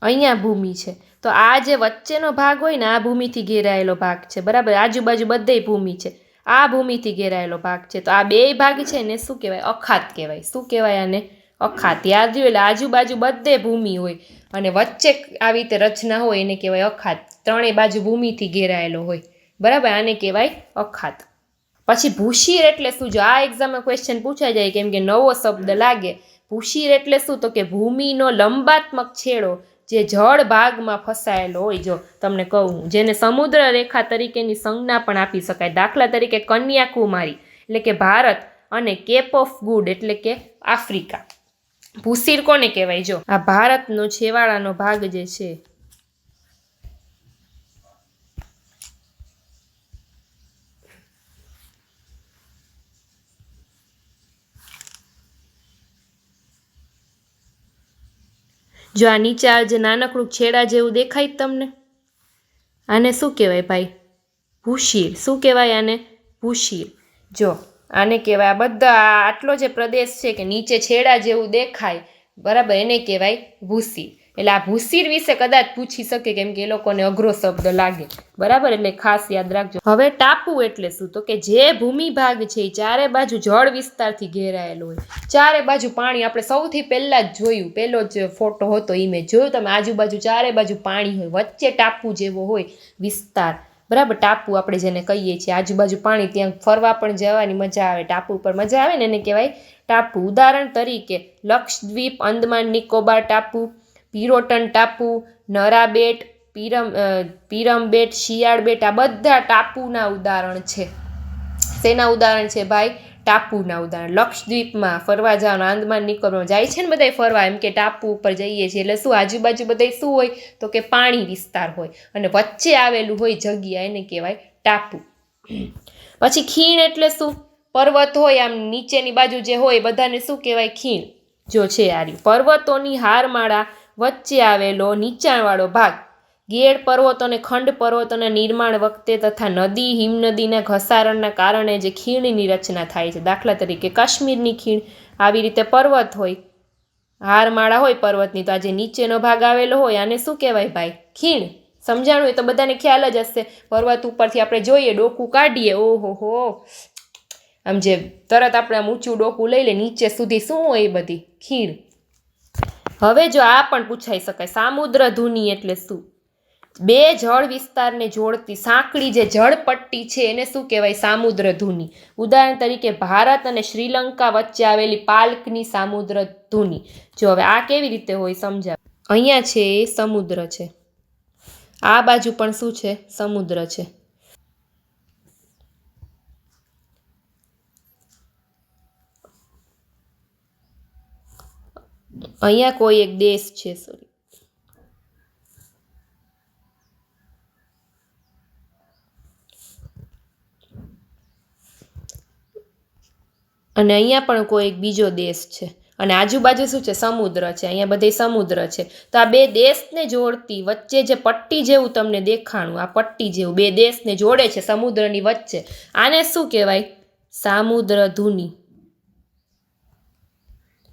અહીંયા ભૂમિ છે. તો આ જે વચ્ચેનો ભાગ હોય ને, આ ભૂમિથી ઘેરાયેલો ભાગ છે, બરાબર. આજુબાજુ બધે ભૂમિ છે, આ ભૂમિથી ઘેરાયેલો ભાગ છે. તો આ બે ભાગ છે ને શું કહેવાય? અખાત કહેવાય. શું કહેવાય આને? અખાત. યાદ રહ્યું? એટલે આજુબાજુ બધે ભૂમિ હોય અને વચ્ચે આવી રીતે રચના હોય એને કહેવાય અખાત. ત્રણેય બાજુ ભૂમિથી ઘેરાયેલો હોય, બરાબર. આને કહેવાય અખાત. પછી ભૂશીર એટલે શું? જો આ એક્ઝામમાં ક્વેશ્ચન પૂછાઈ જાય, કેમ કે નવો શબ્દ લાગે. ભૂશીર એટલે શું? તો કે ભૂમિનો લંબાત્મક છેડો જે જળ ભાગમાં ફસાયેલો હોય. જો તમને કહું, જેને સમુદ્ર રેખા તરીકેની સંજ્ઞા પણ આપી શકાય. દાખલા તરીકે કન્યાકુમારી એટલે કે ભારત અને કેપ ઓફ ગુડ એટલે કે આફ્રિકા. ભૂશીર કોને કહેવાય? જો આ ભારતનો છેવાડાનો ભાગ જે છે, જો આ નીચે આ જે નાનકડું છેડા જેવું દેખાય તમને, આને શું કહેવાય ભાઈ? ભૂશીર. શું કહેવાય આને? ભૂશીર. જો આને કહેવાય, આ બધા આટલો જે પ્રદેશ છે કે નીચે છેડા જેવું દેખાય, બરાબર, એને કહેવાય ભૂશીર. એટલે આ ભૂશીર વિશે કદાચ પૂછી શકે, કેમ કે એ લોકોને અઘરો શબ્દ લાગે, બરાબર. એટલે ખાસ યાદ રાખજો. હવે ટાપુ એટલે શું? તો કે જે ભૂમિ ભાગ છે એ ચારે બાજુ જળ વિસ્તારથી ઘેરાયેલો હોય, ચારે બાજુ પાણી. આપણે સૌથી પહેલા જ જોયું, પહેલો જ ફોટો હતો, ઇમેજ જોયું તમે, આજુબાજુ ચારે બાજુ પાણી હોય, વચ્ચે ટાપુ જેવો હોય વિસ્તાર, બરાબર. ટાપુ આપણે જેને કહીએ છીએ, આજુબાજુ પાણી, ત્યાં ફરવા પણ જવાની મજા આવે, ટાપુ ઉપર મજા આવે ને, એને કહેવાય ટાપુ. ઉદાહરણ તરીકે લક્ષદ્વીપ, અંદમાન નિકોબાર ટાપુ, પિરોટન ટાપુ, નરાબેટ, પીરમબેટ, શિયાળબેટ, આ બધા ટાપુના ઉદાહરણ છે. શેના ઉદાહરણ છે ભાઈ? ટાપુના ઉદાહરણ. લક્ષદ્વીપમાં ફરવા જવાનું, આંદમાન નિકોબારમાં જાય છે ને બધા ફરવા, એમ કે ટાપુ ઉપર જઈએ છીએ એટલે શું? આજુબાજુ બધા શું હોય? તો કે પાણી વિસ્તાર હોય અને વચ્ચે આવેલું હોય જગ્યા, એને કહેવાય ટાપુ. પછી ખીણ એટલે શું? પર્વત હોય આમ નીચેની બાજુ જે હોય બધાને શું કહેવાય? ખીણ. જો છે આ રહ્યું, પર્વતોની હારમાળા વચ્ચે આવેલો નીચાણવાળો ભાગ. ગેડ પર્વતો અને ખંડ પર્વતોના નિર્માણ વખતે તથા નદી, હિમનદીના ઘસારણના કારણે જે ખીણની રચના થાય છે. દાખલા તરીકે કાશ્મીરની ખીણ. આવી રીતે પર્વત હોય, હારમાળા હોય પર્વતની, તો આ જે નીચેનો ભાગ આવેલો હોય આને શું કહેવાય ભાઈ? ખીણ. સમજાણું? એ તો બધાને ખ્યાલ જ હશે. પર્વત ઉપરથી આપણે જોઈએ, ડોકું કાઢીએ, ઓહો હો, આમ જે તરત આપણે આમ ઊંચું ડોકું લઈ લે, નીચે સુધી શું હોય? એ બધી ખીણ. હવે જો આ પણ પૂછાઈ શકાય, સામુદ્ર ધુની એટલે શું? બે જળ વિસ્તારને જોડતી સાંકડી જે જળપટ્ટી છે એને શું કહેવાય? સામુદ્ર ધુની. ઉદાહરણ તરીકે ભારત અને શ્રીલંકા વચ્ચે આવેલી પાલ્કની સામુદ્ર ધુની. જો હવે આ કેવી રીતે હોય સમજાવ. અહીંયા છે એ સમુદ્ર છે, આ બાજુ પણ શું છે? સમુદ્ર છે. અહીંયા કોઈ એક દેશ છે, સોરી, અને અહીંયા પણ કોઈ એક બીજો દેશ છે અને આજુબાજુ શું છે? સમુદ્ર છે. અહીંયા બધે સમુદ્ર છે. તો આ બે દેશને જોડતી વચ્ચે જે પટ્ટી જેવું તમને દેખાણું, આ પટ્ટી જેવું બે દેશને જોડે છે સમુદ્રની વચ્ચે, આને શું કહેવાય? સામુદ્ર ધુની.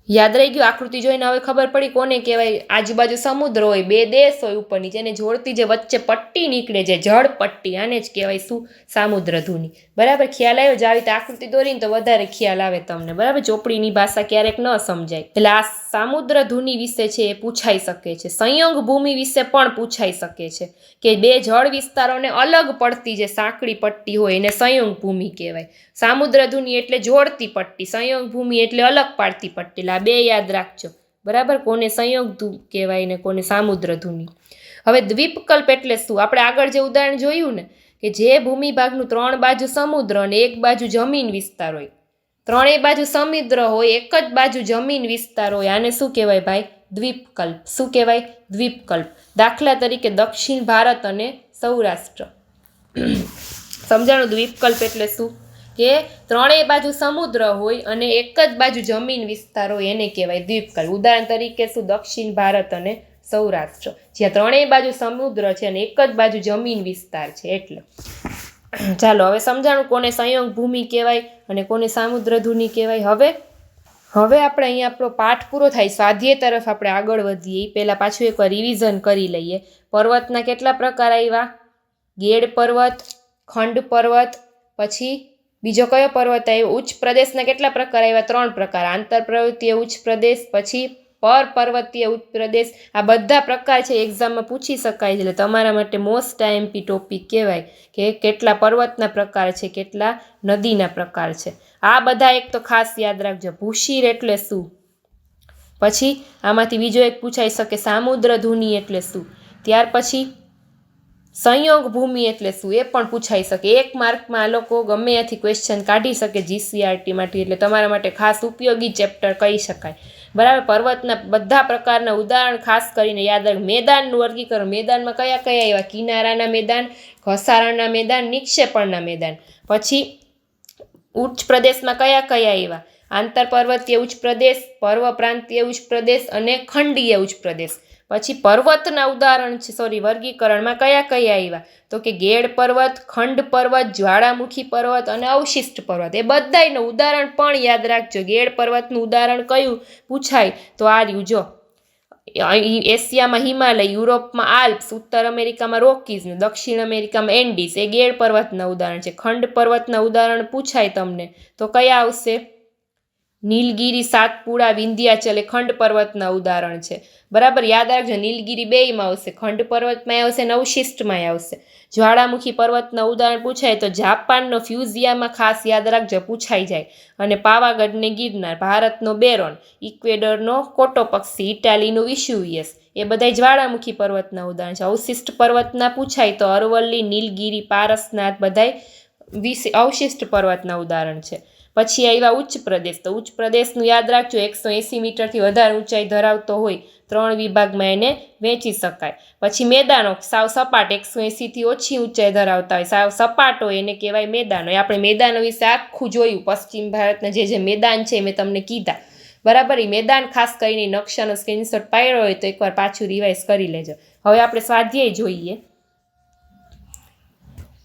યાદ રહી ગયું? આકૃતિ જોઈને હવે ખબર પડી કોને કહેવાય? આજુબાજુ સમુદ્ર હોય, બે દેશ હોય ઉપરની, જેને જોડતી જે વચ્ચે પટ્ટી નીકળે, જે જળ પટ્ટી, આને જ કહેવાય શું? સામુદ્ર ધુની. બરાબર, ખ્યાલ આવ્યો? જ આવી રીતે આકૃતિ દોરીને તો વધારે ખ્યાલ આવે તમને, બરાબર. ચોપડીની ભાષા ક્યારેક ન સમજાય. એટલે આ સામુદ્ર ધુની વિશે છે એ પૂછાઈ શકે છે. સંયોગ ભૂમિ વિશે પણ પૂછાઈ શકે છે કે બે જળ વિસ્તારોને અલગ પડતી જે સાંકડી પટ્ટી હોય એને સંયોગ ભૂમિ કહેવાય. સામુદ્ર ધુની એટલે જોડતી પટ્ટી, સંયોગ ભૂમિ એટલે અલગ પાડતી પટ્ટી. આ બે યાદ રાખજો, બરાબર. કોને સંયોગ કહેવાય ને કોને સામુદ્ર ધુની. હવે દ્વીપકલ્પ એટલે શું? આપણે આગળ જે ઉદાહરણ જોયું ને, કે જે ભૂમિ ભાગનું 3 બાજુ સમુદ્ર અને 1 બાજુ જમીન વિસ્તાર હોય, ત્રણેય બાજુ સમુદ્ર હોય, એક જ બાજુ જમીન વિસ્તાર હોય, આને શું કહેવાય ભાઈ? દ્વીપકલ્પ. શું કહેવાય? દ્વીપકલ્પ. દાખલા તરીકે દક્ષિણ ભારત અને સૌરાષ્ટ્ર. સમજાણું? દ્વીપકલ્પ એટલે શું? કે ત્રણેય બાજુ સમુદ્ર હોય અને એક જ બાજુ જમીન વિસ્તાર હોય, એને કહેવાય દ્વીપકલ્પ. ઉદાહરણ તરીકે શું? દક્ષિણ ભારત અને સૌરાષ્ટ્ર, જ્યાં ત્રણેય બાજુ સમુદ્ર છે અને એક જ બાજુ જમીન વિસ્તાર છે. એટલે ચાલો હવે સમજાણું કોને સંયોગ ભૂમિ કહેવાય અને કોને સામુદ્રધુની કહેવાય. હવે આપણે અહીંયા આપણો પાઠ પૂરો થાય, સ્વાધ્યાય તરફ આપણે આગળ વધીએ. પહેલાં પાછું એકવાર રિવિઝન કરી લઈએ. પર્વતના કેટલા પ્રકાર આવ્યા? ગેડ પર્વત, ખંડ પર્વત, પછી બીજો કયો પર્વત આવ્યો? ઉચ્ચ પ્રદેશના કેટલા પ્રકાર આવ્યા? 3 પ્રકાર. આંતર પર્વતીય ઉચ્ચ પ્રદેશ, પછી પરપર્વતીય ઉચ્ચ પ્રદેશ. આ બધા પ્રકાર છે, એક્ઝામમાં પૂછી શકાય છે. એટલે તમારા માટે મોસ્ટ આઈએમપી ટોપિક કહેવાય કે કેટલા પર્વતના પ્રકાર છે, કેટલા નદીના પ્રકાર છે. આ બધા એક તો ખાસ યાદ રાખજો. ભૂશીર એટલે શું? પછી આમાંથી બીજો એક પૂછાઈ શકે, સામુદ્રધુની એટલે શું? ત્યાર પછી સંયોગ ભૂમિ એટલે શું? એ પણ પૂછાઈ શકે. 1 માર્કમાં આ લોકો ગમે ત્યાંથી ક્વેશ્ચન કાઢી શકે જીસીઆરટીમાંથી. એટલે તમારા માટે ખાસ ઉપયોગી ચેપ્ટર કહી શકાય. બરાબર. પર્વતના બધા પ્રકારના ઉદાહરણ ખાસ કરીને યાદ રાખ. મેદાનનું વર્ગીકરણ. મેદાનમાં કયા કયા આવ્યા? કિનારાના મેદાન, ઘસારાના મેદાન, નિક્ષેપણના મેદાન. પછી ઉચ્ચ પ્રદેશમાં કયા કયા આવ્યા? આંતર પર્વતીય ઉચ્ચ પ્રદેશ, પર્વ પ્રાંતીય ઉચ્ચ પ્રદેશ અને ખંડીય ઉચ્ચ પ્રદેશ. પછી પર્વતના વર્ગીકરણમાં કયા કયા આવ્યા? તો કે ગેડ પર્વત, ખંડ પર્વત, જ્વાળામુખી પર્વત અને અવશિષ્ટ પર્વત. એ બધાયનું ઉદાહરણ પણ યાદ રાખજો. ગેડ પર્વતનું ઉદાહરણ કયું પૂછાય? તો આ રહ્યું જો. એશિયામાં હિમાલય, યુરોપમાં આલ્પ્સ, ઉત્તર અમેરિકામાં રોકીઝ, દક્ષિણ અમેરિકામાં એન્ડીઝ. એ ગેડ પર્વતના ઉદાહરણ છે. ખંડ પર્વતના ઉદાહરણ પૂછાય તમને તો કયા આવશે? નીલગિરી, સાતપુડા, વિંધ્યાચલ એ ખંડ પર્વતના ઉદાહરણ છે. બરાબર, યાદ રાખજો. નીલગિરી બેયમાં આવશે, ખંડ પર્વતમાં આવશે અને અવશિષ્ટમાં આવશે. જ્વાળામુખી પર્વતના ઉદાહરણ પૂછાય તો જાપાનનો ફ્યુઝિયામાં ખાસ યાદ રાખજો, પૂછાઈ જાય. અને પાવાગઢ ને ગિરનાર, ભારતનો બેરોન, ઇક્વેડરનો કોટોપક્ષી, ઇટાલીનું વિશુવિયસ. એ બધા જ્વાળામુખી પર્વતના ઉદાહરણ છે. અવશિષ્ટ પર્વતના પૂછાય તો અરવલ્લી, નીલગિરી, પારસનાથ બધાય અવશિષ્ટ પર્વતના ઉદાહરણ છે. પછી આવ્યા ઉચ્ચ પ્રદેશ. તો ઉચ્ચ પ્રદેશનું યાદ રાખજો, 180 મીટરથી વધારે ઊંચાઈ ધરાવતો હોય, 3 વિભાગમાં એને વહેંચી શકાય. પછી મેદાનો, સાવ સપાટ, 180થી ઓછી ઊંચાઈ ધરાવતા હોય, સાવ સપાટ હોય, એને કહેવાય મેદાનો. આપણે મેદાનો વિશે આખું જોયું. પશ્ચિમ ભારતના જે મેદાન છે મેં તમને કીધા. બરાબર, એ મેદાન ખાસ કરીને નકશાનો સ્ક્રીનશોટ પાડ્યો હોય તો એકવાર પાછું રિવાઇઝ કરી લેજો. હવે આપણે સ્વાધ્યાય જોઈએ.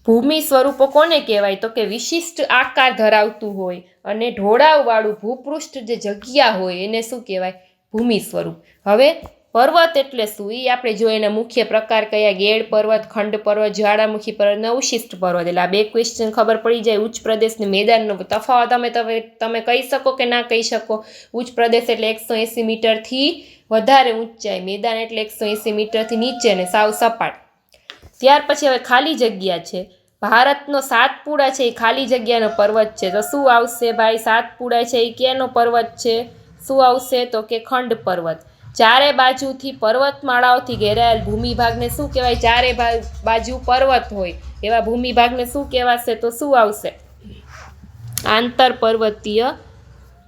ભૂમિ સ્વરૂપો કોને કહેવાય? તો કે વિશિષ્ટ આકાર ધરાવતું હોય અને ઢોળાવવાળું ભૂપૃષ્ઠ જે જગ્યા હોય એને શું કહેવાય? ભૂમિ સ્વરૂપ. હવે પર્વત એટલે શું? એ આપણે જોઈએ. એના મુખ્ય પ્રકાર કયા? ગેડ પર્વત, ખંડ પર્વત, જ્વાળામુખી પર્વત અને અવશિષ્ટ પર્વત. એટલે આ 2 ક્વેશ્ચન ખબર પડી જાય. ઉચ્ચ પ્રદેશની મેદાનનો તફાવત તમે કહી શકો કે ના કહી શકો? ઉચ્ચ પ્રદેશ એટલે 180 મીટરથી વધારે ઊંચાઈ, મેદાન એટલે 180 મીટરથી નીચે અને સાવ સપાટ. ત્યાર પછી હવે ખાલી જગ્યા છે. ભારતનો સાતપુડા છે એ ખાલી જગ્યાનો પર્વત છે. તો શું આવશે ભાઈ? સાતપુડા છે એ કેનો પર્વત છે? શું આવશે? તો કે ખંડ પર્વત. ચારે બાજુથી પર્વતમાળાઓથી ઘેરાયેલ ભૂમિભાગને શું કહેવાય? ચારે બાજુ પર્વત હોય એવા ભૂમિભાગને શું કહેવાશે? તો શું આવશે? આંતર પર્વતીય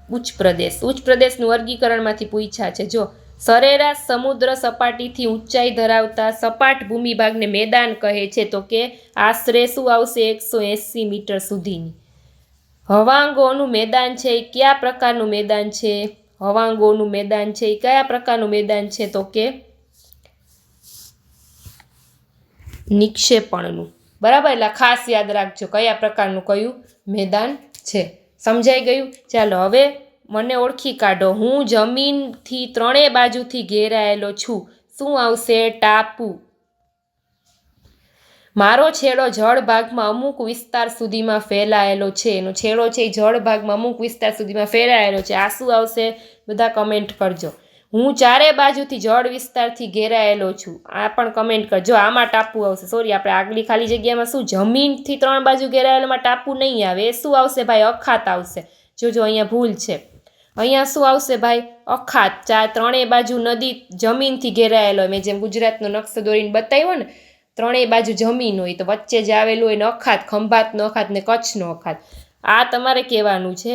ઉચ્ચ પ્રદેશ. ઉચ્ચ પ્રદેશનું વર્ગીકરણમાંથી પૂછ્યા છે. જો સરેરાશ સમુદ્ર સપાટીથી ઊંચાઈ ધરાવતા સપાટ ભૂમિભાગને મેદાન કહે છે. તો કે આશરે શું આવશે? 180 મીટર સુધીની. હવાંગોનું મેદાન છે એ કયા પ્રકારનું મેદાન છે? હવાંગોનું મેદાન છે એ કયા પ્રકારનું મેદાન છે? તો કે નિક્ષેપણનું. બરાબર, એટલે ખાસ યાદ રાખજો કયા પ્રકારનું કયું મેદાન છે. સમજાઈ ગયું? ચાલો હવે મને ઓળખી કાઢો. હું જમીનથી 3 બાજુથી ઘેરાયેલો છું. શું આવશે? ટાપુ. મારો છેડો જળ ભાગમાં અમુક વિસ્તાર સુધીમાં ફેલાયેલો છે. એનો છેડો છે એ જળ ભાગમાં અમુક વિસ્તાર સુધીમાં ફેલાયેલો છે. આ શું આવશે? બધા કમેન્ટ કરજો. હું ચારે બાજુથી જળ વિસ્તારથી ઘેરાયેલો છું. આ પણ કમેન્ટ કરજો. આમાં ટાપુ આવશે. સોરી, આપણે આગલી ખાલી જગ્યામાં શું જમીનથી 3 બાજુ ઘેરાયેલોમાં ટાપુ નહીં આવે. એ શું આવશે ભાઈ? અખાત આવશે. જોજો અહીંયા ભૂલ છે. અહીંયા શું આવશે ભાઈ? અખાત. 3 બાજુ નદી જમીનથી ઘેરાયેલો હોય. મેં જેમ ગુજરાતનો નકશો દોરીને બતાવ્યો ને, 3 બાજુ જમીન હોય તો વચ્ચે જે આવેલું હોય ને અખાત, ખંભાતનો અખાત ને કચ્છનો અખાત. આ તમારે કહેવાનું છે.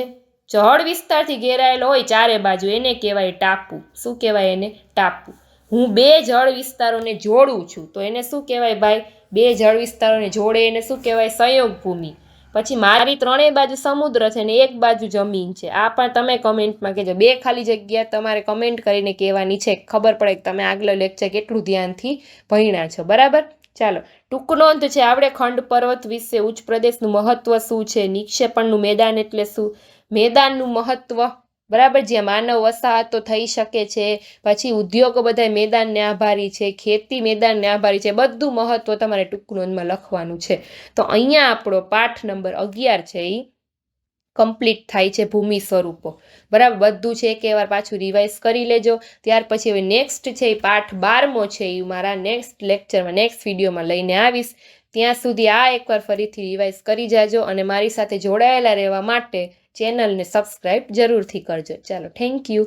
જળ વિસ્તારથી ઘેરાયેલો હોય ચારે બાજુ એને કહેવાય ટાપુ. શું કહેવાય એને? ટાપુ. હું 2 જળ વિસ્તારોને જોડું છું તો એને શું કહેવાય ભાઈ? 2 જળ વિસ્તારોને જોડે એને શું કહેવાય? સંયોગ ભૂમિ. પછી મારી 3 બાજુ સમુદ્ર છે ને 1 બાજુ જમીન છે. આ પણ તમે કમેન્ટમાં કહેજો. 2 ખાલી જગ્યા તમારે કમેન્ટ કરીને કહેવાની છે, ખબર પડે કે તમે આગલો લેક્ચર કેટલું ધ્યાનથી ભણ્યા છો. બરાબર? ચાલો, ટૂંક નોંધ છે આપણે ખંડ પર્વત વિશે, ઉચ્ચ પ્રદેશનું મહત્વ શું છે, નિક્ષેપણનું મેદાન એટલે શું, મેદાનનું મહત્વ, બરાબર, જ્યાં માનવ વસાહતો થઈ શકે છે, પછી ઉદ્યોગો બધા મેદાનને આભારી છે, ખેતી મેદાનને આભારી છે, બધું મહત્વ તમારે ટૂંક નોંધમાં લખવાનું છે. તો અહીંયા આપણો પાઠ નંબર 11 છે એ કમ્પ્લીટ થાય છે, ભૂમિ સ્વરૂપો. બરાબર, બધું છે એક વાર પાછું રિવાઇઝ કરી લેજો. ત્યાર પછી હવે નેક્સ્ટ છે એ પાઠ 12મો છે એ મારા નેક્સ્ટ લેક્ચરમાં, નેક્સ્ટ વિડીયોમાં લઈને આવીશ. ત્યાં સુધી આ એકવાર ફરીથી રિવાઇઝ કરી જાજો અને મારી સાથે જોડાયેલા રહેવા માટે ચેનલને સબસ્ક્રાઈબ જરૂરથી કરજો. ચાલો, થેન્ક યુ.